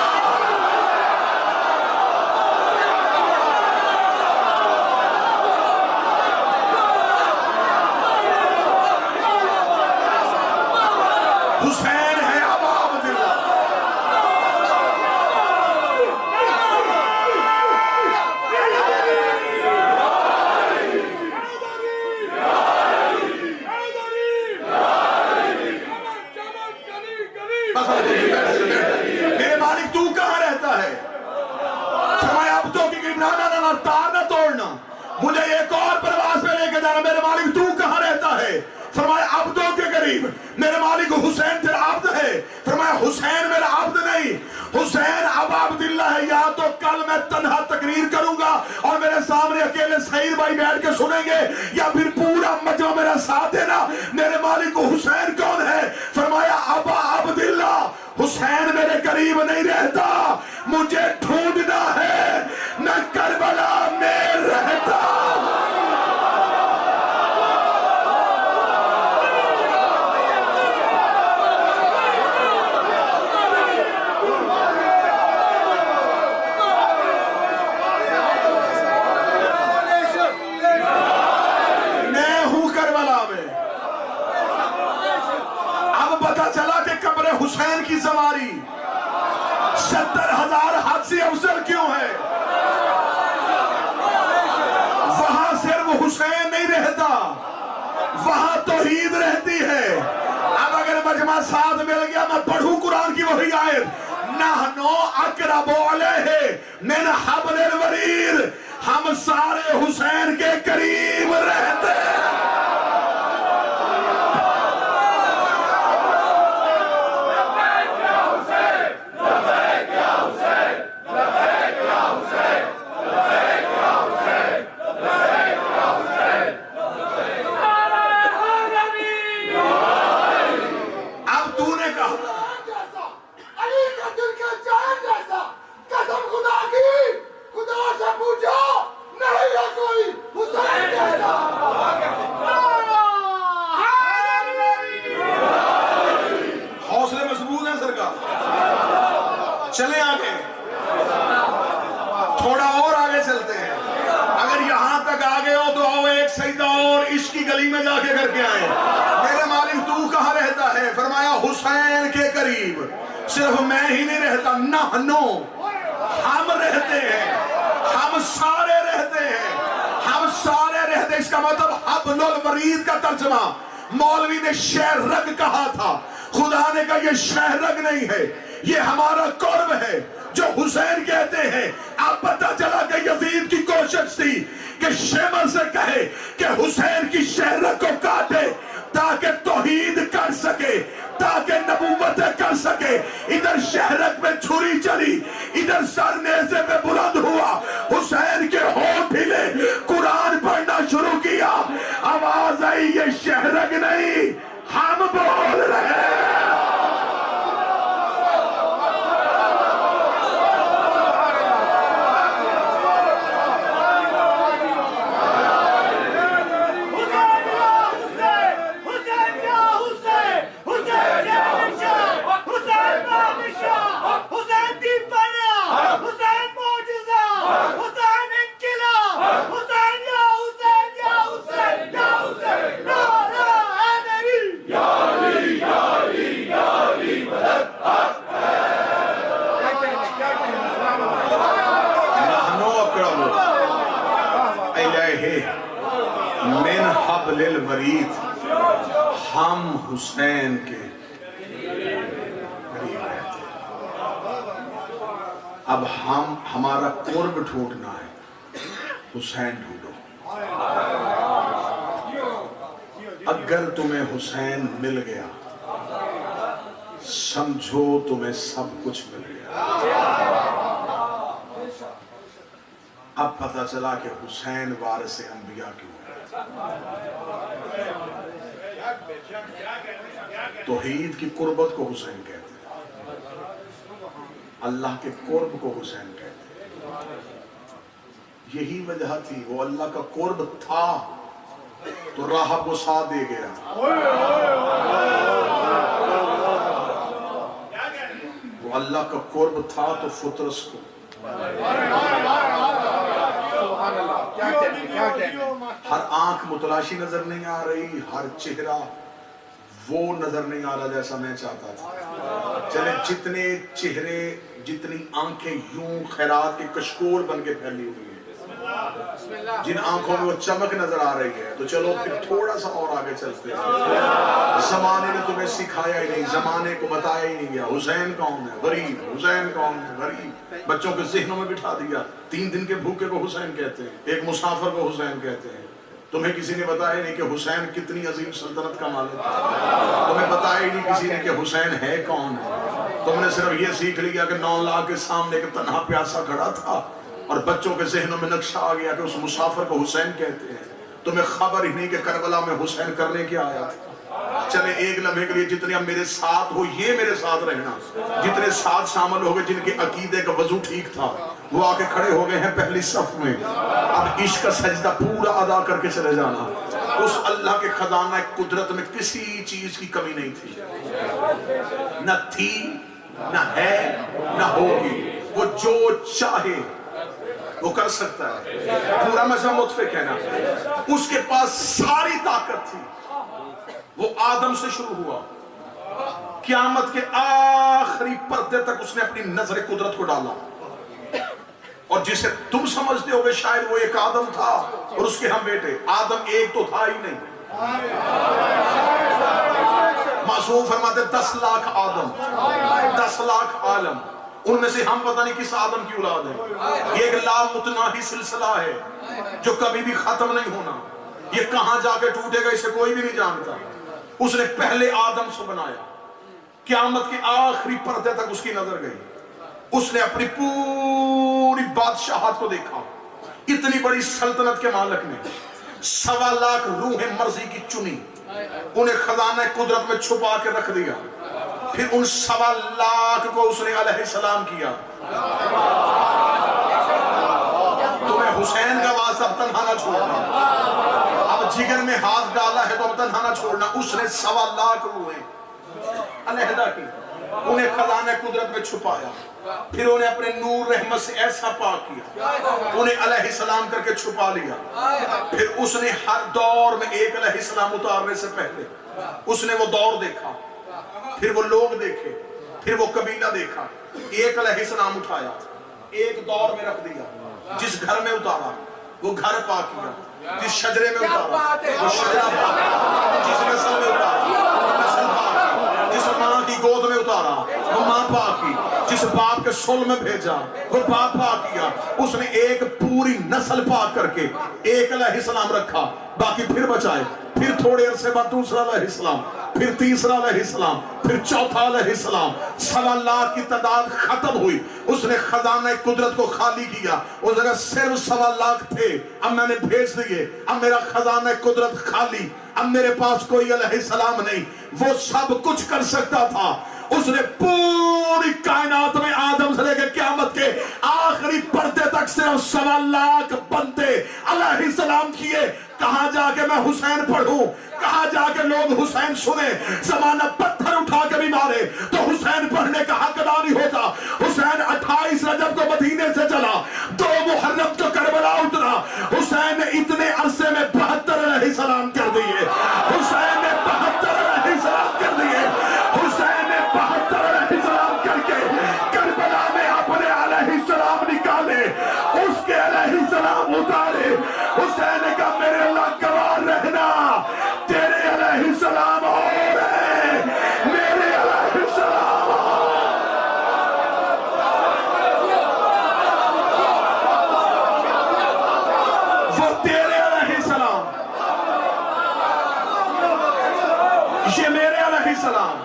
مجھے ایک اور پرواز پہ لے کے جانا. میرے مالک تو کہاں رہتا ہے؟ فرمایا عبدوں کے قریب. میرے مالک حسین تیرا عبد ہے. فرمایا حسین میرا عبد نہیں, حسین ابا عبداللہ ہے. یا تو کل میں تنہا تقریر کروں گا اور میرے سامنے اکیلے سعید بھائی بیٹھ کے سنیں گے, یا پھر پورا مجمع میرا ساتھ دینا. میرے مالک حسین کون ہے؟ فرمایا ابا عبداللہ. حسین میرے قریب نہیں رہتا, مجھے ڈھونڈنا ہے, میں کربلا میں رہتا. چلا کہ قبر حسین کی سواری 70,000 حد سے افضل کیوں ہے؟ وہاں صرف حسین نہیں رہتا, وہاں توحید رہتی ہے. اب اگر مجمع ساتھ مل گیا, میں پڑھوں قرآن کی وہی آیت, نحنو اقرب علیہ من حبل الورید, ہم سارے حسین کے قریب رہتے ہیں. چلیں آگے, تھوڑا اور آگے چلتے ہیں. اگر یہاں تک آگے ہو تو آؤ ایک سجدہ اور عشق کی گلی میں جا کے کر کے آئے. میرے مالک تو کہاں رہتا ہے؟ فرمایا حسین کے قریب. صرف میں ہی نہیں رہتا, نحنو, ہم رہتے ہیں, ہم سارے رہتے ہیں, ہم سارے رہتے ہیں. اس کا مطلب حبل الورید کا ترجمہ مولوی نے شہر رگ کہا تھا, خدا نے کہا یہ شہر رگ نہیں ہے, یہ ہمارا قرب ہے جو حسین کہتے ہیں. اب پتہ چلا کہ یزید کی کوشش تھی کہ شمر سے کہے کہ حسین کی شہرت کو کاٹے تاکہ توحید کر سکے, تاکہ نبوتیں کر سکے. ادھر شہرت میں چھری چلی, ادھر سر نیزے پہ بلند ہوا, حسین کے ہونٹ ہلے, قرآن پڑھنا شروع کیا, آواز آئی یہ شہرت نہیں, ہم بول رہے ہیں. ہم حسین کے قریب رہتے. اب ہمارا قرب ڈھونڈنا ہے, حسین ڈھونڈو. اگر تمہیں حسین مل گیا سمجھو تمہیں سب کچھ مل گیا. اب پتہ چلا کہ حسین وارث انبیاء کیوں ہے. توحید کی قربت کو حسین کہتے ہیں, اللہ کے قرب کو حسین کہتے ہیں. یہی وجہ تھی, وہ اللہ کا قرب تھا تو راہ کو ساتھ دے گیا. وہ اللہ کا قرب تھا تو فطرس کو. ہر آنکھ متلاشی نظر نہیں آ رہی, ہر چہرہ وہ نظر نہیں آ رہا جیسا میں چاہتا تھا. چلے جتنے چہرے, جتنی آنکھیں یوں خیرات کے کشکول بن کے پھیلی ہوئی ہیں, جن آنکھوں میں وہ چمک نظر آ رہی ہے، تو چلو پھر تھوڑا سا اور آگے چلتے ہیں۔ زمانے نے تمہیں سکھایا ہی نہیں، زمانے کو بتایا ہی نہیں گیا حسین کون ہے غریب، حسین کون ہے غریب، بچوں کے ذہنوں میں بٹھا دیا۔ 3 دن کے بھوکے کو حسین کہتے ہیں، ایک مسافر کو حسین کہتے ہیں۔ تمہیں کسی نے بتایا نہیں کہ حسین کتنی عظیم سلطنت کا مالک ہے، تمہیں بتایا ہی نہیں کسی نے کہ حسین ہے کون ہے۔ تم نے صرف یہ سیکھ لیا کہ 9 لاکھ کے سامنے ایک تنہا پیاسا کھڑا تھا، اور بچوں کے ذہنوں میں نقشہ آ گیا کہ اس مسافر کو حسین کہتے ہیں۔ تمہیں خبر ہی نہیں کہ کربلا میں حسین کرنے کیا آیا تھا۔ چلے ایک لمحے کے لیے جتنے اب میرے ساتھ ہو، یہ میرے ساتھ رہنا، جتنے ساتھ شامل ہو گئے جن کے عقیدے کا وضو ٹھیک تھا، وہ آ کے کھڑے ہو گئے ہیں پہلی صف میں۔ اب عشق کا سجدہ پورا ادا کر کے چلے جانا۔ اس اللہ کے خزانہ قدرت میں کسی چیز کی کمی نہیں تھی، نہ تھی، نہ ہے، نہ ہوگی۔ وہ جو چاہے وہ کر سکتا ہے، پورا مزہ متفق ہے نا۔ اس کے پاس ساری طاقت تھی۔ وہ آدم سے شروع ہوا، قیامت کے آخری پردے تک اس نے اپنی نظر قدرت کو ڈالا، اور جسے تم سمجھتے ہو کہ شاید وہ ایک آدم تھا اور اس کے ہم بیٹے، آدم ایک تو تھا ہی نہیں۔ معصوم فرماتے 10 لاکھ آدم، 10 لاکھ عالم، ان میں سے ہم پتہ نہیں کس آدم کی اولاد ہے۔ یہ ایک لامتناہی سلسلہ ہے جو کبھی بھی ختم نہیں ہونا۔ یہ کہاں جا کے ٹوٹے گا اسے کوئی بھی نہیں جانتا۔ اس نے پہلے آدم سے بنایا، قیامت کے آخری پردے تک اس کی نظر گئی۔ اس نے اپنی پوری بادشاہت کو دیکھا۔ اتنی بڑی سلطنت کے مالک نے 1.25 لاکھ روحیں مرضی کی چنی، انہیں خزانہ قدرت میں چھپا کے رکھ دیا۔ پھر ان 1.25 لاکھ کو اس نے علیہ السلام کیا۔ تمہیں حسین کا واسطہ اب تنہا نہ چھوڑنا، اب جگر میں ہاتھ ڈالا ہے تو اب تنہا نہ چھوڑنا۔ اس نے 1.25 لاکھ روحیں علیحدہ کی، انہیں خزانہ قدرت میں چھپایا، پھر انہیں اپنے نور رحمت سے ایسا پاک کیا، انہیں علیہ السلام کر کے چھپا لیا۔ پھر اس نے ہر دور میں ایک علیہ السلام اتارنے سے پہلے اس نے وہ دور دیکھا، پھر وہ لوگ دیکھے، پھر وہ قبیلہ دیکھا، ایک علیہ السلام اٹھایا، ایک دور میں رکھ دیا۔ جس گھر میں اتارا وہ گھر پاک کیا، جس شجرے میں اتارا وہ شجرہ پاک کیا، جس نسل میں اتارا وہ نسل پاک کی، جس ماں کی گود میں اتارا وہ ماں پاک کی، جس باپ کے سل میں بھیجا وہ باپ پاک کیا۔ اس نے ایک پوری نسل پاک کر کے ایک علیہ السلام رکھا، باقی پھر بچائے۔ پھر تھوڑے عرصے بعد دوسرا علیہ السلام، پھر تیسرا علیہ السلام، پھر چوتھا علیہ السلام۔ 1.25 لاکھ کی تعداد ختم ہوئی، اس نے خزانہ قدرت کو خالی کیا۔ اس جگہ صرف 1.25 لاکھ تھے، اب میں نے بھیج دیے، اب میرا خزانہ قدرت خالی، اب میرے پاس کوئی علیہ السلام نہیں۔ وہ سب کچھ کر سکتا تھا، اس نے پوری کائنات میں آدم سے لے کے قیامت کے آخری پردے تک صرف 1.25 لاکھ بندے علیہ السلام کیے۔ کہاں جا کے میں حسین پڑھوں، کہاں جا کے لوگ حسین سنیں، زمانہ پتھر اٹھا کے بھی مارے تو حسین پڑھنے کا حق ادا نہیں ہوتا۔ حسین 28 رجب کو مدینے سے چلا، 2 محرم کو کربلا اترا، حسین نے اتنے عرصے میں 72 علیہ السلام کر دیے، حسین نے 72 علیہ السلام کر دیے، حسین نے 72 علیہ السلام کر کے کربلا میں اپنے علیہ السلام نکالے، اس کے علیہ السلام اتارے۔ حسین نے کہا میرے اللہ گواہ رہنا، تیرے علیہ السلام اور ہے، میرے علیہ السلام وہ تیرے علیہ السلام، یہ میرے علیہ السلام۔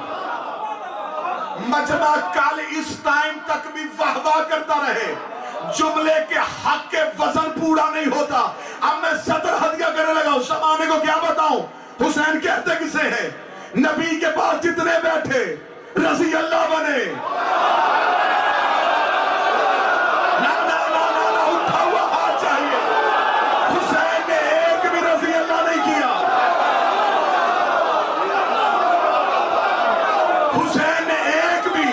مجمع کل اس ٹائم تک بھی واہ واہ کرتا رہے، جملے کے حق کے وزن پورا نہیں ہوتا۔ اب میں صدر ہدیہ کرنے لگا ہوں، زمانے کو کیا بتاؤں؟ حسین کہتے کسے ہیں؟ نبی کے پاس جتنے بیٹھے رضی اللہ بنے، اٹھا ہوا ہاتھ چاہیے۔ حسین نے ایک بھی رضی اللہ نہیں کیا، حسین نے ایک بھی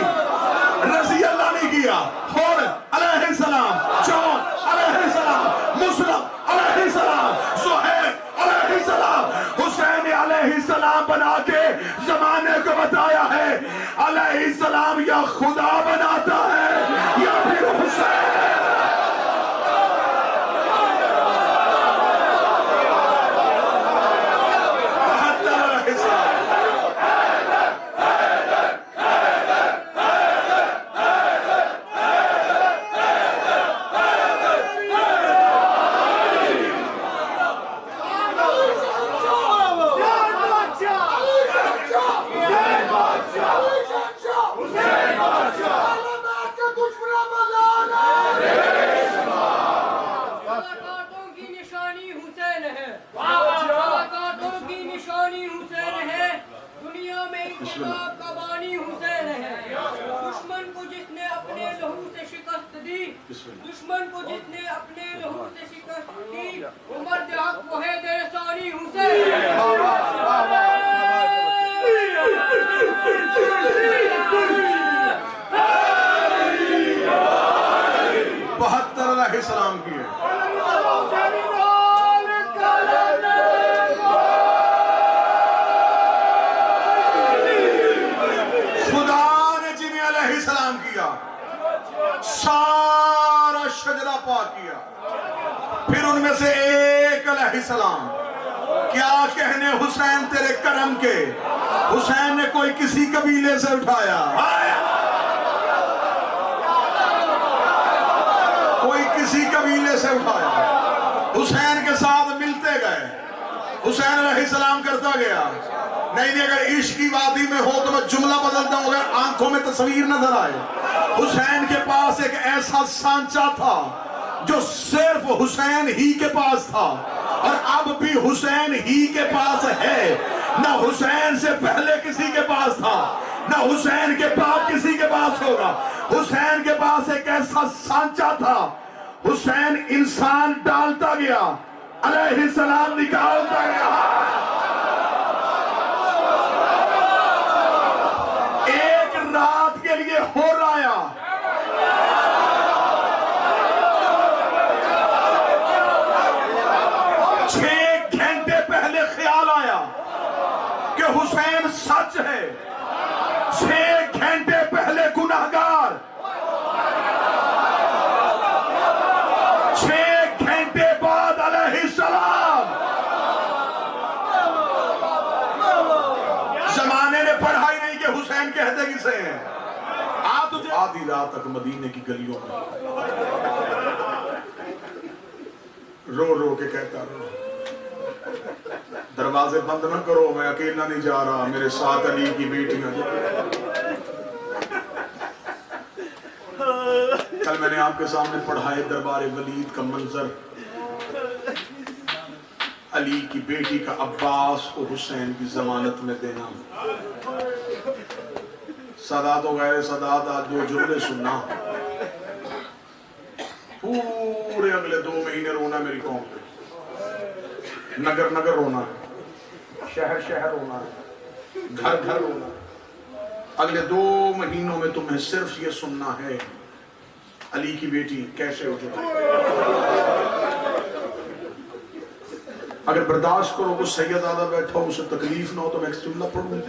رضی اللہ نہیں کیا۔ اور علیہ السلام، جون علیہ السلام، مسلم علیہ السلام، سہیل علیہ السلام، حسین علیہ السلام بنا کے زمانے کو بتایا ہے علیہ السلام یا خدا بناتا ہے یا پھر حسین۔
دشمن کو جس نے اپنے لہو سے شکست دی وہ مرد حق وہ ہے در ثانی حسین.
72 علیہ السلام کی ہے. خدا نے جنہیں علیہ السلام کیا سارا شجرہ پاک کیا, پھر ان میں سے ایک علیہ السلام. کیا کہنے حسین تیرے کرم کے, حسین نے کوئی کسی قبیلے سے اٹھایا, کوئی کسی قبیلے سے اٹھایا, حسین کے ساتھ ملتے گئے, حسین علیہ السلام کرتا گیا. نہیں اگر عشق کی وادی میں ہو تو میں جملہ بدلتا ہوں, اگر آنکھوں میں تصویر نظر آئے. حسین کے پاس ایک ایسا سانچہ تھا جو صرف حسین ہی کے پاس تھا, اور اب بھی حسین ہی کے پاس ہے. نہ حسین سے پہلے کسی کے پاس تھا, نہ حسین کے بعد کسی کے پاس ہوگا. حسین کے پاس ایک ایسا سانچہ تھا, حسین انسان ڈالتا گیا, علیہ السلام نکالتا گیا. ایک رات کے لیے ہو رایا, 6 گھنٹے پہلے خیال آیا کہ حسین سچ ہے, 6 گھنٹے پہلے گناہگار, 6 گھنٹے بعد علیہ السلام. زمانے نے پڑھا ہی نہیں کہ حسین کہتے کسے ہیں. آدھی رات تک مدینے کی گلیوں میں رو رو کے کہتا رہا, دروازے بند نہ کرو, میں اکیلا نہیں جا رہا, میرے ساتھ علی کی بیٹیاں. کل میں نے آپ کے سامنے پڑھا ہے دربار ولید کا منظر, علی کی بیٹی کا عباس کو حسین کی ضمانت میں دینا. سادات و غیر سادات آج 2 جملے سننا, پورے اگلے 2 مہینے رونا میری قوم پہ, نگر نگر رونا ہے, شہر شہر رونا ہے, گھر گھر رونا ہے. اگلے 2 مہینوں میں تمہیں صرف یہ سننا ہے علی کی بیٹی کیسے اٹھے. اگر برداشت کرو وہ سید آدھا بیٹھا ہو, اسے تکلیف نہ ہو, تو میں ایک جملہ پڑھوں.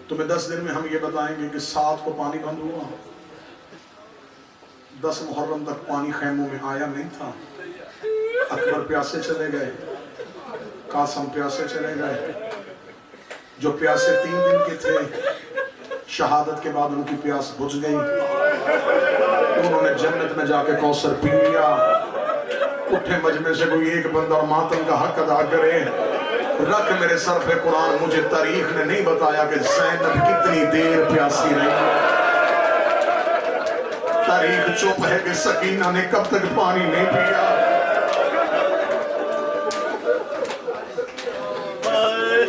تمہیں 10 دن میں ہم یہ بتائیں گے کہ 7 کو پانی بند ہوا, 10 محرم تک پانی خیموں میں آیا نہیں تھا. اکبر پیاسے چلے گئے, قاسم پیاسے چلے گئے, جو پیاسے 3 دن کے تھے شہادت کے بعد ان کی پیاس بجھ گئی. انہوں نے جنت میں جا کے کوثر پی لیا. اٹھے مجمع سے کوئی ایک بندہ اور ماتم کا حق ادا کرے. رکھ میرے سر پہ قرآن, مجھے تاریخ نے نہیں بتایا کہ زینب کتنی دیر پیاسی رہی. تاریخ چپ ہے کہ سکینہ نے کب تک پانی نہیں پیا.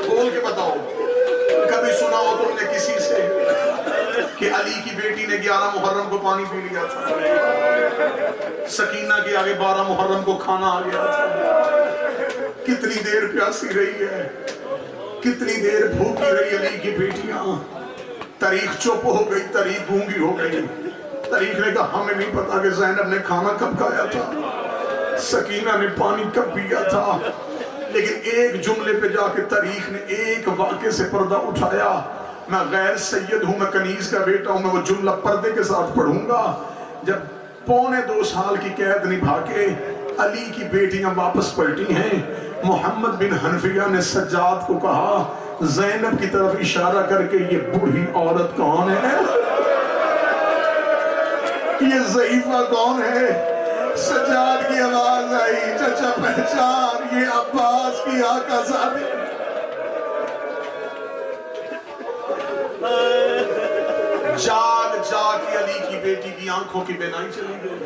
بول کے بتاؤ, کبھی سنا ہو تم نے کسی سے کہ علی کی بیٹی نے 11 محرم کو پانی پی لیا تھا, سکینہ کے آگے 12 محرم کو کھانا آ گیا تھا. کتنی دیر پیاسی رہی ہے, کتنی دیر بھوکی رہی علی کی بیٹیاں. تاریخ چپ ہو گئی, تاریخ گونگی ہو گئی. تاریخ نے کہا ہمیں نہیں پتا کہ زینب نے کھانا کب کھایا تھا, سکینہ نے پانی کب پیا تھا. لیکن ایک جملے پہ جا کے تاریخ نے ایک واقعے سے پردہ اٹھایا. میں غیر سید ہوں, میں کنیز کا بیٹا ہوں, میں وہ جملہ پردے کے ساتھ پڑھوں گا. جب 2.25 سال کی قید نبھا کے علی کی بیٹیاں واپس پلٹی ہیں, محمد بن حنفیہ نے سجاد کو کہا زینب کی طرف اشارہ کر کے یہ بوڑھی عورت کون ہے, یہ ضعیفہ کون ہے. سجاد کی آواز آئی, چچا پہچان, یہ عباس کی آقا زادی. جاگ جاگ کے علی کی بیٹی کی آنکھوں کی بینائی چلی گئی.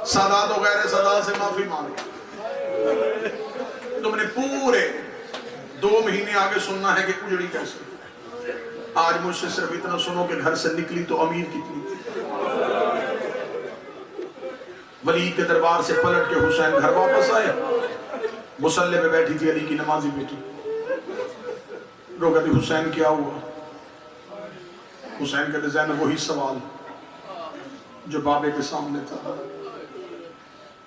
سادات و غیر سادات سے معافی مانگی. تم نے پورے 2 مہینے آگے سننا ہے کہ اجڑی کیسے. آج مجھ سے صرف اتنا سنو کہ گھر سے نکلی تو امیر کتنی تھی۔ ولید کے دربار سے پلٹ کے حسین گھر واپس آئے، مصلی پہ بیٹھی تھی علی کی نمازی بیٹی، رو کہتی حسین کیا ہوا؟ حسین کہتے زینب وہی سوال جو بابے کے سامنے تھا،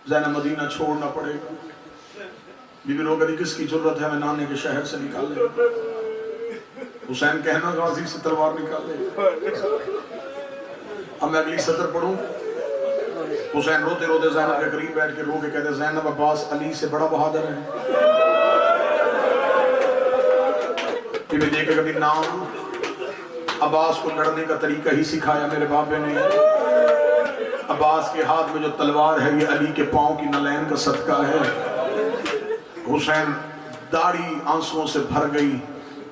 زینب مدینہ چھوڑنا پڑے گا۔ بی بی رو کہتی کس کی جرت ہے میں نانے کے شہر سے نکالے؟ حسین کہنا غازی سے تلوار نکالے۔ اب میں اگلی سطر پڑھوں، حسین روتے روتے زینب کے قریب بیٹھ کے رو کے کہتے زینب عباس علی سے بڑا بہادر ہے۔ بی بی دیکھ کے کہتی نام عباس کو لڑنے کا طریقہ ہی سکھایا میرے بابے نے، عباس کے ہاتھ میں جو تلوار ہے یہ علی کے پاؤں کی نلین کا صدقہ ہے۔ حسین داڑھی آنسوں سے بھر گئی،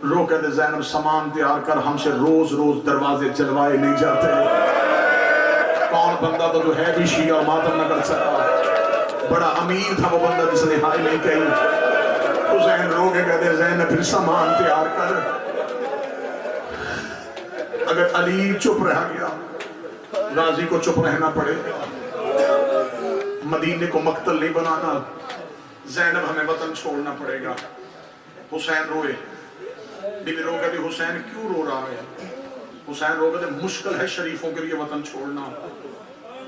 رو کہتے زینب سامان تیار کر، ہم سے روز روز دروازے جلوائے نہیں جاتے۔ کون بندہ تو جو ہے بھی شیعہ اور ماتم نہ کر سکا، بڑا امیر تھا وہ بندہ جس نے ہائے نہیں کہی۔ حسین رو کے کہتے زینب پھر سامان تیار کر۔ اگر علی چپ رہ گیا غازی کو چپ رہنا پڑے گا، مدینے کو مقتل نہیں بنانا، زینب ہمیں وطن چھوڑنا پڑے گا۔ حسین روئے، بی بی رو کہتی حسین کیوں رو رہا ہے؟ حسین رو کہتے مشکل ہے شریفوں کے لیے وطن چھوڑنا،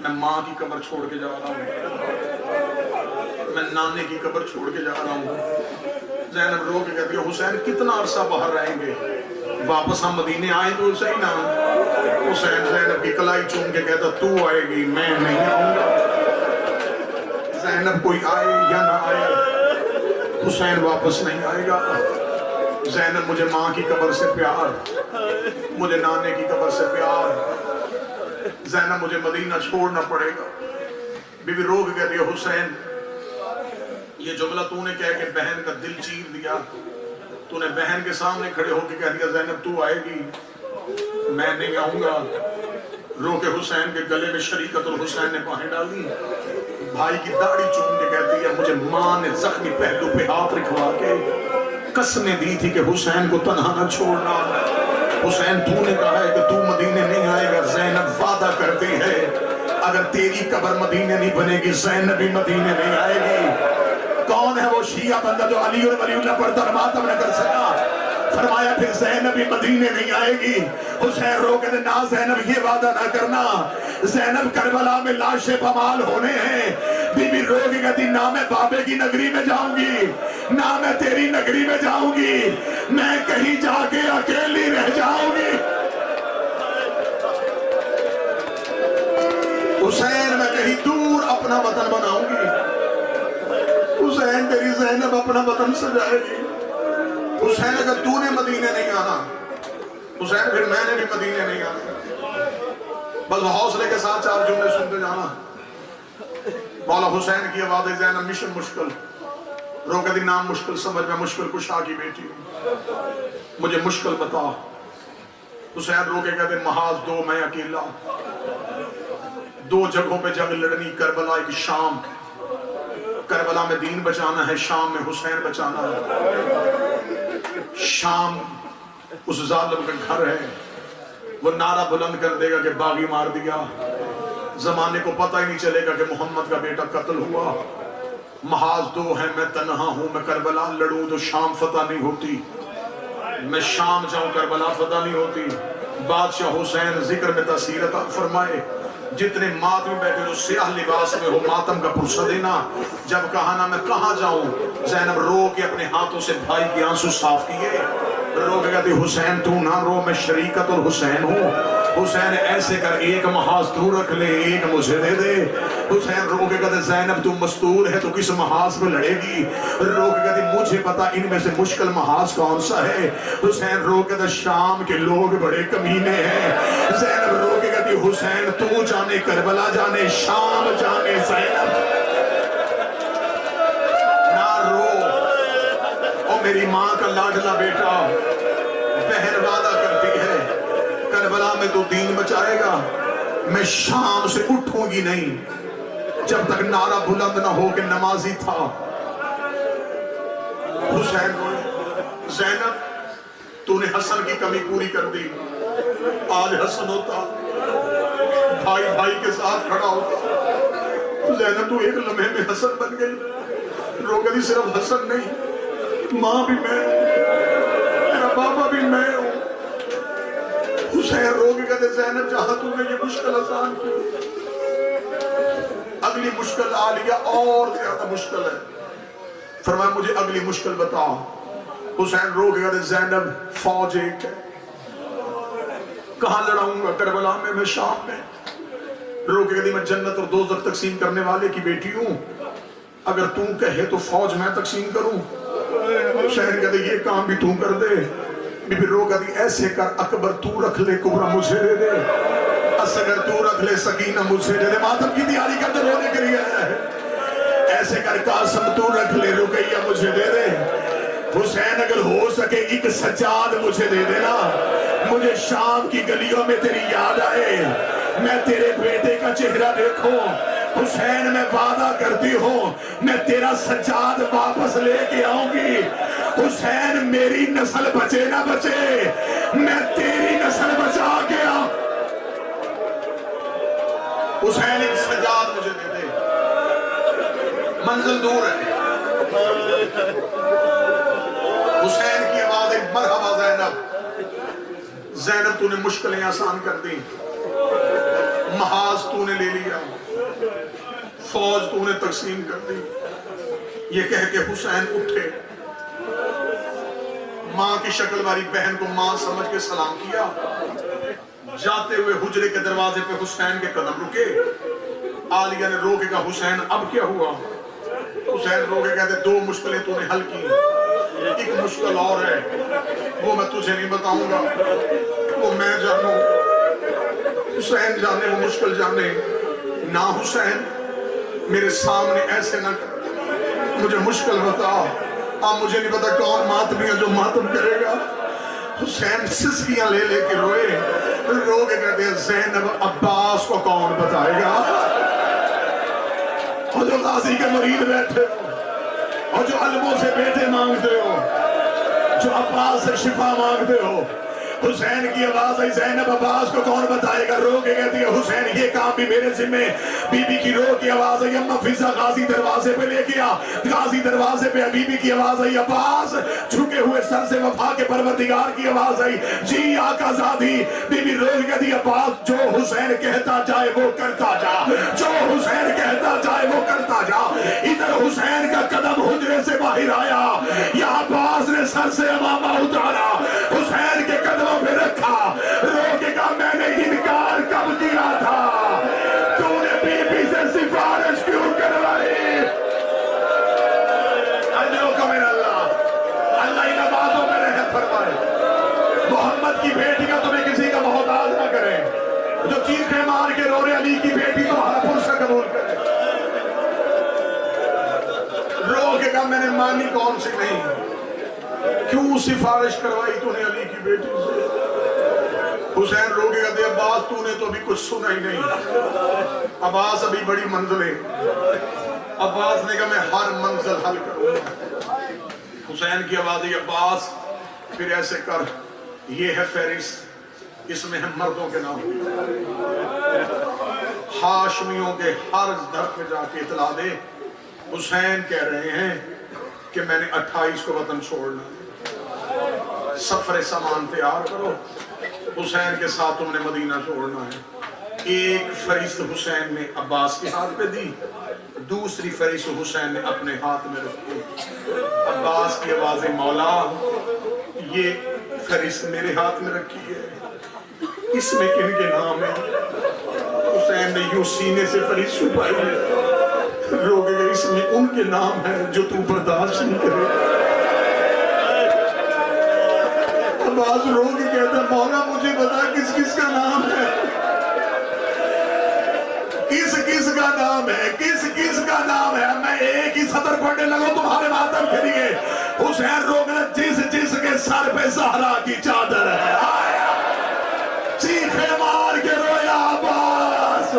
میں ماں کی قبر چھوڑ کے جا رہا ہوں، میں نانے کی قبر چھوڑ کے جا رہا ہوں۔ زینب رو کے کہتی حسین کتنا عرصہ باہر رہیں گے، واپس ہم مدینے آئے تو صحیح نا۔ حسین زینب کی کلائی چوم کے کہتا تو آئے گی میں نہیں آؤں گا، زینب کوئی آئے یا نہ آئے حسین واپس نہیں آئے گا۔ زینب مجھے ماں کی قبر سے پیار، مجھے نانے کی قبر سے پیار، زینب مجھے مدینہ چھوڑنا پڑے گا۔ بی بی رو کے کہتی ہے حسین یہ جملہ تو نے کہہ کے بہن کا دل چیر دیا، تو نے بہن کے سامنے کھڑے ہو کے کہہ دیا زینب تو آئے گی میں نہیں آؤں گا۔ رو کے حسین کے گلے میں شریکت الحسین نے باہیں ڈالی، بھائی کی داڑھی چوم کے کہتی ہے مجھے ماں نے زخمی پہلو پہ ہاتھ رکھوا کے قسمیں دی تھی کہ حسین کو تنہا نہ چھوڑنا۔ حسین تو نے کہا ہے کہ تو مدینے نہیں آئے گا، زینب وعدہ کرتی ہے اگر تیری قبر مدینے نہیں بنے گی زینب بھی مدینے نہیں آئے گی۔ کون ہے وہ شیعہ بندہ جو علی اور ولی اللہ پر درماتم نہ کر سکا؟ فرمایا پھر زینب بھی مدینے نہیں آئے گی۔ حسین رو کہتے نہ زینب یہ وعدہ نہ کرنا، زینب کربلا میں لاشیں پمال ہونے ہیں۔ بی بی رو کے کہتی نہ میں بابے کی نگری میں جاؤں گی، نہ میں تیری نگری میں جاؤں گی، میں کہیں جا کے اکیلی رہ جاؤں گی۔ حسین میں کہیں دور اپنا وطن بناؤں گی، حسین تیری زینب اپنا وطن سجائے گی۔ حسین اگر تو نے مدینے نہیں آنا حسین پھر میں نے بھی مدینے نہیں آنا۔ بس حوصلے کے ساتھ چار جملے سنتے جانا۔ مولا حسین کی آواز زینب مشن مشکل، رو کہتی نام مشکل سمجھ میں مشکل کشا کی بیٹی ہوں، مجھے مشکل بتا۔ حسین رو کے کہتے محاذ دو میں اکیلا، دو جگہوں پہ جنگ لڑنی، کربلا ایک شام، کربلا میں دین بچانا ہے، شام میں حسین بچانا ہے۔ شام اس ظالم کا گھر ہے، وہ نعرہ بلند کر دے گا کہ باغی مار دیا، زمانے کو پتہ ہی نہیں چلے گا کہ محمد کا بیٹا قتل ہوا۔ محاذ دو ہے میں تنہا ہوں، میں کربلا لڑوں تو شام فتح نہیں ہوتی، میں شام جاؤں کربلا فتح نہیں ہوتی۔ بادشاہ حسین ذکر میں تاثیر عطا فرمائے، جتنے ماتم بیٹھے جو سیاہ لباس میں ہو ماتم کا پرسہ دینا۔ جب کہا نا میں کہاں جاؤں، زینب رو کے اپنے ہاتھوں سے بھائی کی آنسو صاف کیے، رو کے کہتی حسین تو نہ رو میں شریکت الحسین ہوں، حسین ایسے کر ایک محاذ تو رکھ لے ایک مجھے دے دے۔ حسین رو کے کہتے زینب تو مستور ہے تو کس محاذ پہ لڑے گی؟ رو کے کہتی مجھے پتا ان میں سے مشکل محاذ کون سا ہے۔ حسین رو کے کہتے شام کے لوگ بڑے کمینے ہیں۔ زینب رو کے کہتی حسین تو جانے کربلا جانے شام جانے زینب نہ رو۔ او میری ماں کا لاڈلا بیٹا، بہن وعدہ کرتی ہے کربلا میں تو دین بچائے گا، میں شام سے اٹھوں گی نہیں جب تک نعرہ بلند نہ ہو کہ نمازی تھا۔ حسین روئے، زینب تو نے حسن کی کمی پوری کر دی. آج حسن ہوتا, بھائی بھائی کے ساتھ کھڑا ہوتا. زینب تو ایک لمحے میں حسن بن گئی. روکے دی صرف حسن نہیں, ماں بھی میں, میرا بابا بھی میں ہوں. حسین روکے کہتے زینب جہاں تم نے یہ مشکل آسان کی, اگلی مشکل آ لیا اور زیادہ مشکل ہے. فرمایا مجھے اگلی مشکل بتاؤ. حسین روکے کہتے زینب فوج ایک ہے, کہاں لڑاؤں گا؟ کربلا میں شام میں. روکے کہتی میں جنت اور دوزخ تقسیم کرنے والے کی بیٹی ہوں, اگر تو کہے تو فوج میں تقسیم کروں. حسین کہتے یہ کام بھی تو کر دے. بی بی رو کہتی ایسے کر اکبر تو رکھ لے, کبرا مجھے دے دے, اصغر تو رکھ لے, سکینہ مجھے دے دے. ماتم کی تیاری کرتے رونے کے لیے ہے. ایسے کر قاسم تو رکھ لے, رقیہ مجھے دے دے. حسین اگر ہو سکے ایک سجاد مجھے دے دینا, مجھے شام کی گلیوں میں تیری یاد آئے, میں تیرے بیٹے کا چہرہ دیکھوں. حسین میں وعدہ کرتی ہوں میں تیرا سجاد واپس لے کے آؤں گی. حسین میری نسل بچے نہ بچے, میں تیری نسل بچا کے آؤں. حسین ایک سجاد مجھے دے دے, منزل دور ہے. حسین کی آواز ایک مرحبا زینب. زینب تو نے مشکلیں آسان کر دی, محاذ تو نے لے لیا, فوج تو نے تقسیم کر دی. یہ کہہ کے حسین اٹھے, ماں کی شکل والی بہن کو ماں سمجھ کے سلام کیا. جاتے ہوئے حجرے کے دروازے پہ حسین کے قدم رکے. عالیہ نے روکے کہا حسین اب کیا ہوا؟ حسین روکے کہتے دو مشکلیں تو نے حل کی, ایک مشکل اور ہے, وہ میں تجھے نہیں بتاؤں گا, وہ میں جانوں. حسین جانے وہ مشکل جانے. نہ حسین میرے سامنے ایسے نہ کر, مجھے مشکل بتا. اب مجھے نہیں پتا کون ماتمی ہے جو ماتم کرے گا. حسین سسکیاں لے لے کے روئے. رو کے کہتے ہیں زینب عباس کو کون بتائے گا؟ اور جو غازی کے مرید بیٹھے ہو, اور جو علموں سے بیٹے مانگتے ہو, جو عباس سے شفا مانگتے ہو. حسین کی آواز آئی زینب عباس کو کون بتائے گا؟ رو کے کہتی ہے حسین یہ کام بھی میرے ذمہ. بی بی کی رو کی آواز آئی اماں فضا غازی دروازے پہ لے گیا. غازی دروازے پہ بی بی کی آواز آئی عباس. جھکے ہوئے سر سے وفا کے پروردگار کی آواز آئی جی آقا زادی. بی بی رو کے کہتی عباس جو حسین کہتا جائے وہ کرتا جا, جو حسین کہتا جائے وہ کرتا جا. ادھر حسین کا قدم حجرے سے باہر آیا, یا عباس نے سر سے امامہ اتارا, حسین کے قدم پہ رکھا. روکے کا میں نے انکار کب کیا تھا, تو نے بی بی سے سفارش کیوں کروائی؟ اللہ ان باتوں میں رحمت فرمائے. محمد کی بیٹی کا تمہیں کسی کا محتاج نہ کرے, جو چیخے مار کے رو رہے علی کی بیٹی تمہارا پرسہ قبول کرے. روکے کا میں نے مانی کون سی نہیں, کیوں سفارش کروائی تو نے علی کی بیٹی سے؟ حسین روکے کہتے عباس تو نے تو ابھی کچھ سنا ہی نہیں, عباس ابھی بڑی منزل ہے. عباس نے کہا میں ہر منزل حل کروں. حسین کی آواز ہے عباس پھر ایسے کر, یہ ہے فہرست, اس میں ہیں مردوں کے نام. ہاشمیوں کے ہر در پہ جا کے اطلاع دے حسین کہہ رہے ہیں کہ میں نے 28 کو وطن چھوڑنا ہے, سفر سامان تیار کرو, حسین کے ساتھ تم نے مدینہ چھوڑنا ہے. ایک فہرست حسین نے عباس کے ہاتھ پہ دی, دوسری فہرست حسین نے اپنے ہاتھ میں رکھی. عباس کی آواز مولا یہ فہرست میرے ہاتھ میں رکھی ہے, اس میں کن کے نام ہیں؟ حسین نے یوں سینے سے فہرست چھپائی ہے. روکے گا اس میں ان کے نام ہیں جو تو برداشت نہیں کرے. عباس رو کے کہتا مولا مجھے بتا کس کس کا نام ہے, کس کس کا نام ہے, کس کس کا نام ہے. میں ایک ہی سطر پڑھنے لگا تمہارے ماتم کے لیے. حسین روکنا جس جس کے سر پہ زہرا کی چادر ہے, چیخے مار کے رویا عباس.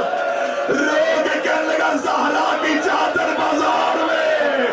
رو کے کہنے لگا زہرا کی چادر بازار میں.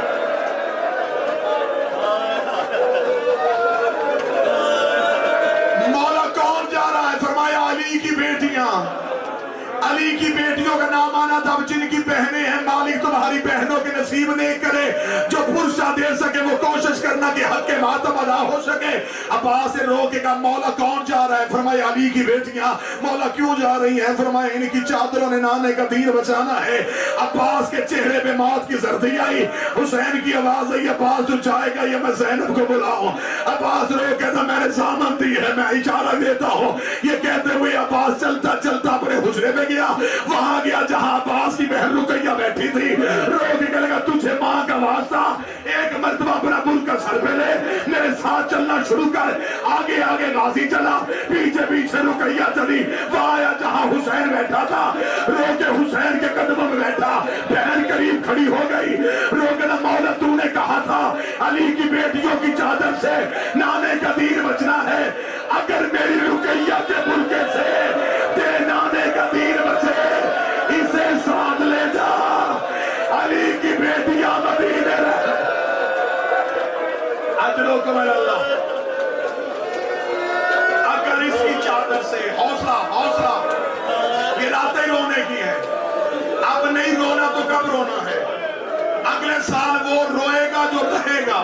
علی کی بیٹیوں کا نام آنا تھا جن کی بہنیں ہیں مالک تمہاری بہنوں کے نصیب نہیں کرے جو پرسہ دے سکے وہ کوشش کرنا کہ حق کے ماتم ادا ہو سکے عباس سے رو کے کہا مولا کون جا رہا ہے فرمایا علی کی بیٹیاں مولا کیوں جا رہی ہیں فرمایا ان کی چادروں نے نانے کا دین بچانا ہے عباس کے چہرے پہ موت کی زردی آئی حسین کی آواز آئی عباس تو جائے گا یا میں زینب کو بلاؤں عباس رو کہتا میں نے سامان دی ہے میں اشارہ دیتا ہوں یہ کہتے ہوئے عباس چلتا چلتا اپنے حجرے میں گیا وہاں گیا جہاں عباس کی بہن رقیہ بیٹھی تھی رو کے کہنے لگا تجھے ماں کا واسطہ ایک مرتبہ اپنا ملک کا سر پہ لے میرے ساتھ چلنا شروع کر آگے آگے غازی چلا پیچھے پیچھے رقیہ چلی وہاں آیا جہاں حسین بیٹھا تھا رو کے حسین کے قدموں میں بیٹھا بہن قریب کھڑی ہو گئی رو کے مولا تو نے کہا تھا علی کی بیٹیوں کی چادر سے نانے کا دین بچنا ہے اگر میری رقیہ کے ملکے سے تیرے نانے کا دین بچے اسے ساتھ لے جا علی کی بیٹیاں مدینے رہے اجرکم اللہ اگر اس کی چادر سے حوصلہ یہ راتیں رونے کی ہے اب نہیں رونا تو کب رونا ہے اگلے سال وہ روئے گا جو رہے گا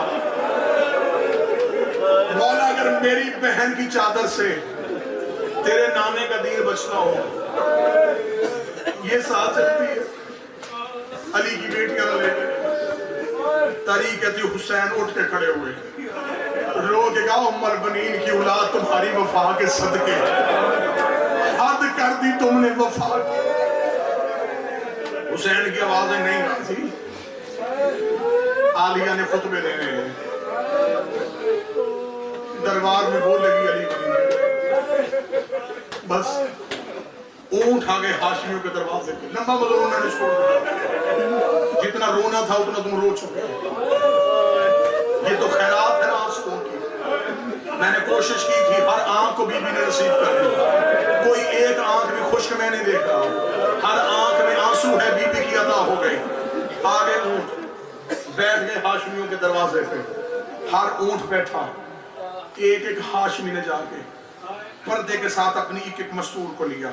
مولا اگر میری بہن کی چادر سے تیرے نانے کا دین بچنا ہو یہ ساتھ چلتی ہے علی کی بیٹیاں لے تاریخ کہتی حسین اٹھ کے کھڑے ہوئے رو کے کہا ام البنین کی اولاد تمہاری وفا کے صدقے حد کر دی تم نے وفا حسین کی آوازیں نہیں آتی عالیہ نے خطبے دینے ہیں دربار میں بول لگی علی بنی بس اونٹ آگے ہاشمیوں کے دروازے پہ لمبا مزر انہوں نے چھوڑ دیا جتنا رونا تھا اتنا تم رو چکے یہ تو خیرات ہے آنسوں کی میں نے کوشش کی تھی ہر آنکھ کو بی بی نے نصیب کر دی کوئی ایک آنکھ میں خشک میں نہیں دیکھا ہر آنکھ میں آنسو ہے بی بی کی عطا ہو گئی آگے اونٹ بیٹھ گئے ہاشمیوں کے دروازے پہ ہر اونٹ بیٹھا ایک ایک ہاشمی نے جا کے پردے کے ساتھ اپنی ایک ایک مستور کو لیا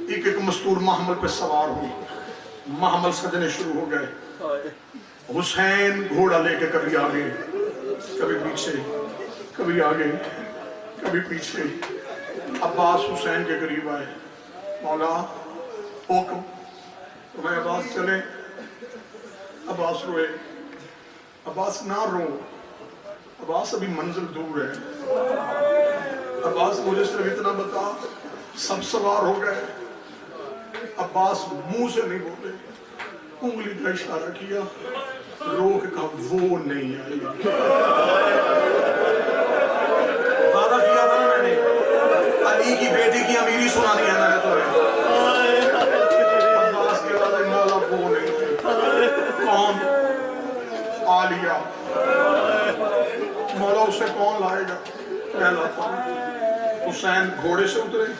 ایک ایک مستور محمل پہ سوار ہوئی محمل سجنے شروع ہو گئے حسین گھوڑا لے کے کبھی آگے کبھی پیچھے کبھی آگے کبھی پیچھے عباس حسین کے قریب آئے مولا حکم تمہیں عباس چلے عباس روئے عباس نہ رو عباس ابھی منزل دور ہے عباس مجھے صرف اتنا بتا سب سوار ہو گئے عباس منہ سے نہیں بولے انگلی کا اشارہ کیا رو کے کہا وہ نہیں آئی وعدہ کیا تھا نا میں نے علی کی بیٹی کی امیری سنانی ہے میں نے تمہیں عباس کے بعد مولا وہ نہیں کون عالیہ مولا اسے کون لائے گا پہلا تھا حسین گھوڑے سے اترے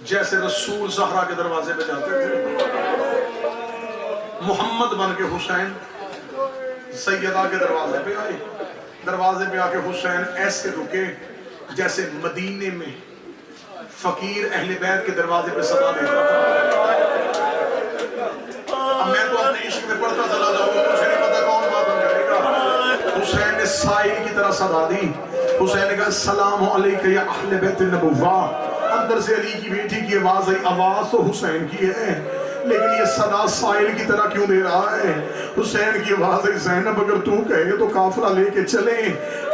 جیسے رسول زہرا کے دروازے پہ جاتے تھے محمد بن کے حسین سیدہ کے دروازے پہ آئے دروازے پہ آ کے حسین ایسے رکے جیسے مدینے میں فقیر اہل بیت کے دروازے پہ صدا دیتا تھا اب میں تو اپنے عشق میں پڑھتا چلا جاؤں گا مجھے نہیں پتا کون بات کرے گا حسین نے سائل کی طرح صدا دی حسین نے کہا السلام علیکہ یا اہل بیت النبوہ اندر سے علی کی بیٹی کی آواز آئی آواز تو حسین کی ہے لیکن یہ صدا سائل کی طرح کیوں دے رہا ہے حسین کی آواز آئی زینب اگر تو کہے تو قافلہ لے کے چلیں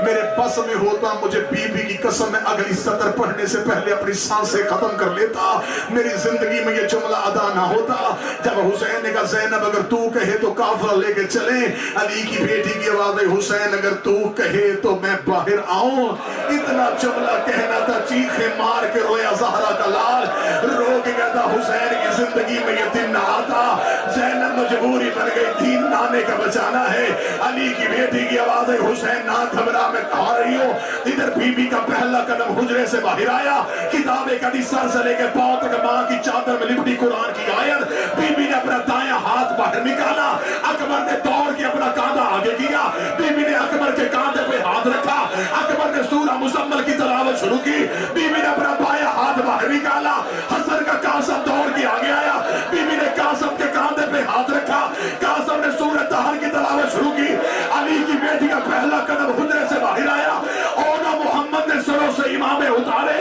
میرے بس میں ہوتا مجھے بی بی کی قسم میں اگلی سطر پڑھنے سے پہلے اپنی سانسیں ختم کر لیتا میری زندگی میں یہ جملہ ادا نہ ہوتا جب حسین نے کہا زینب اگر تو کہے تو قافلہ لے کے چلیں علی کی بیٹی کی آواز آئی حسین اگر تو کہے تو میں باہر آؤں اتنا جملہ کہنا تھا چیخے مار کے رویا زہرا کا لال رو کے کہتا حسین کی زندگی میں یہ دن نہ آتا زینب مجبوری بن گئی دین نانے کا بچانا ہے علی کی بیٹی کی آواز ہے حسین نہ گھبرا میں کہا رہی ہوں ادھر بی بی کا پہلا قدم حجرے سے باہر آیا کتابیں کدی سر سے لے کے پاؤں تک ماں کی چادر میں لپٹی قرآن کی آیت بی بی نے اپنا دایاں ہاتھ باہر نکالا اکبر نے دوڑ کے اپنا کاندھا آگے کیا بی بی نے اکبر کے کاندھے پہ ہاتھ رکھا اکبر نے سورہ مزمل کی تلاوت شروع کی بی بی نے اپنا بایاں ہاتھ باہر نکالا حسن کا قاسم دوڑ کے آگے آیا کا پہلا قدم حجرے سے باہر آیا، اور محمد نے سروں سے امامے اتارے،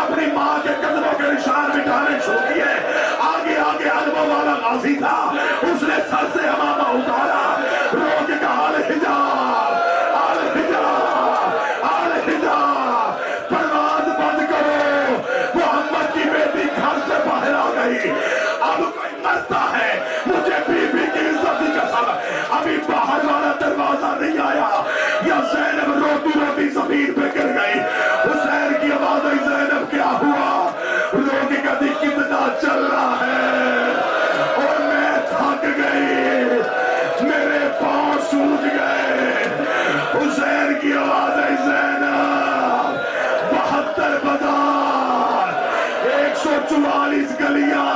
اپنی ماں کے قدموں کے نشان مٹانے شروع کیے۔ آگے آگے علموں والا غازی تھا، اس نے سر سے امامہ اتارا، رو کے کہا الحجاب الحجاب الحجاب، پرواز بند کرو، محمد کی بیٹی گھر سے باہر آ گئی۔ اب کوئی مرتا ہے، مجھے بی بی کی عزت کی قسم ابھی باہر والا دروازہ نہیں آیا یا زینب روتی روتی زمین پہ گر گئی۔ حسین کی آواز آئی، زینب کیا ہوا؟ روٹی کہتی کتنا چل رہا ہے اور میں تھک گئی، میرے پاؤں سوج گئے۔ حسین کی آواز آئی، زینب 72 بازار 144 گلیاں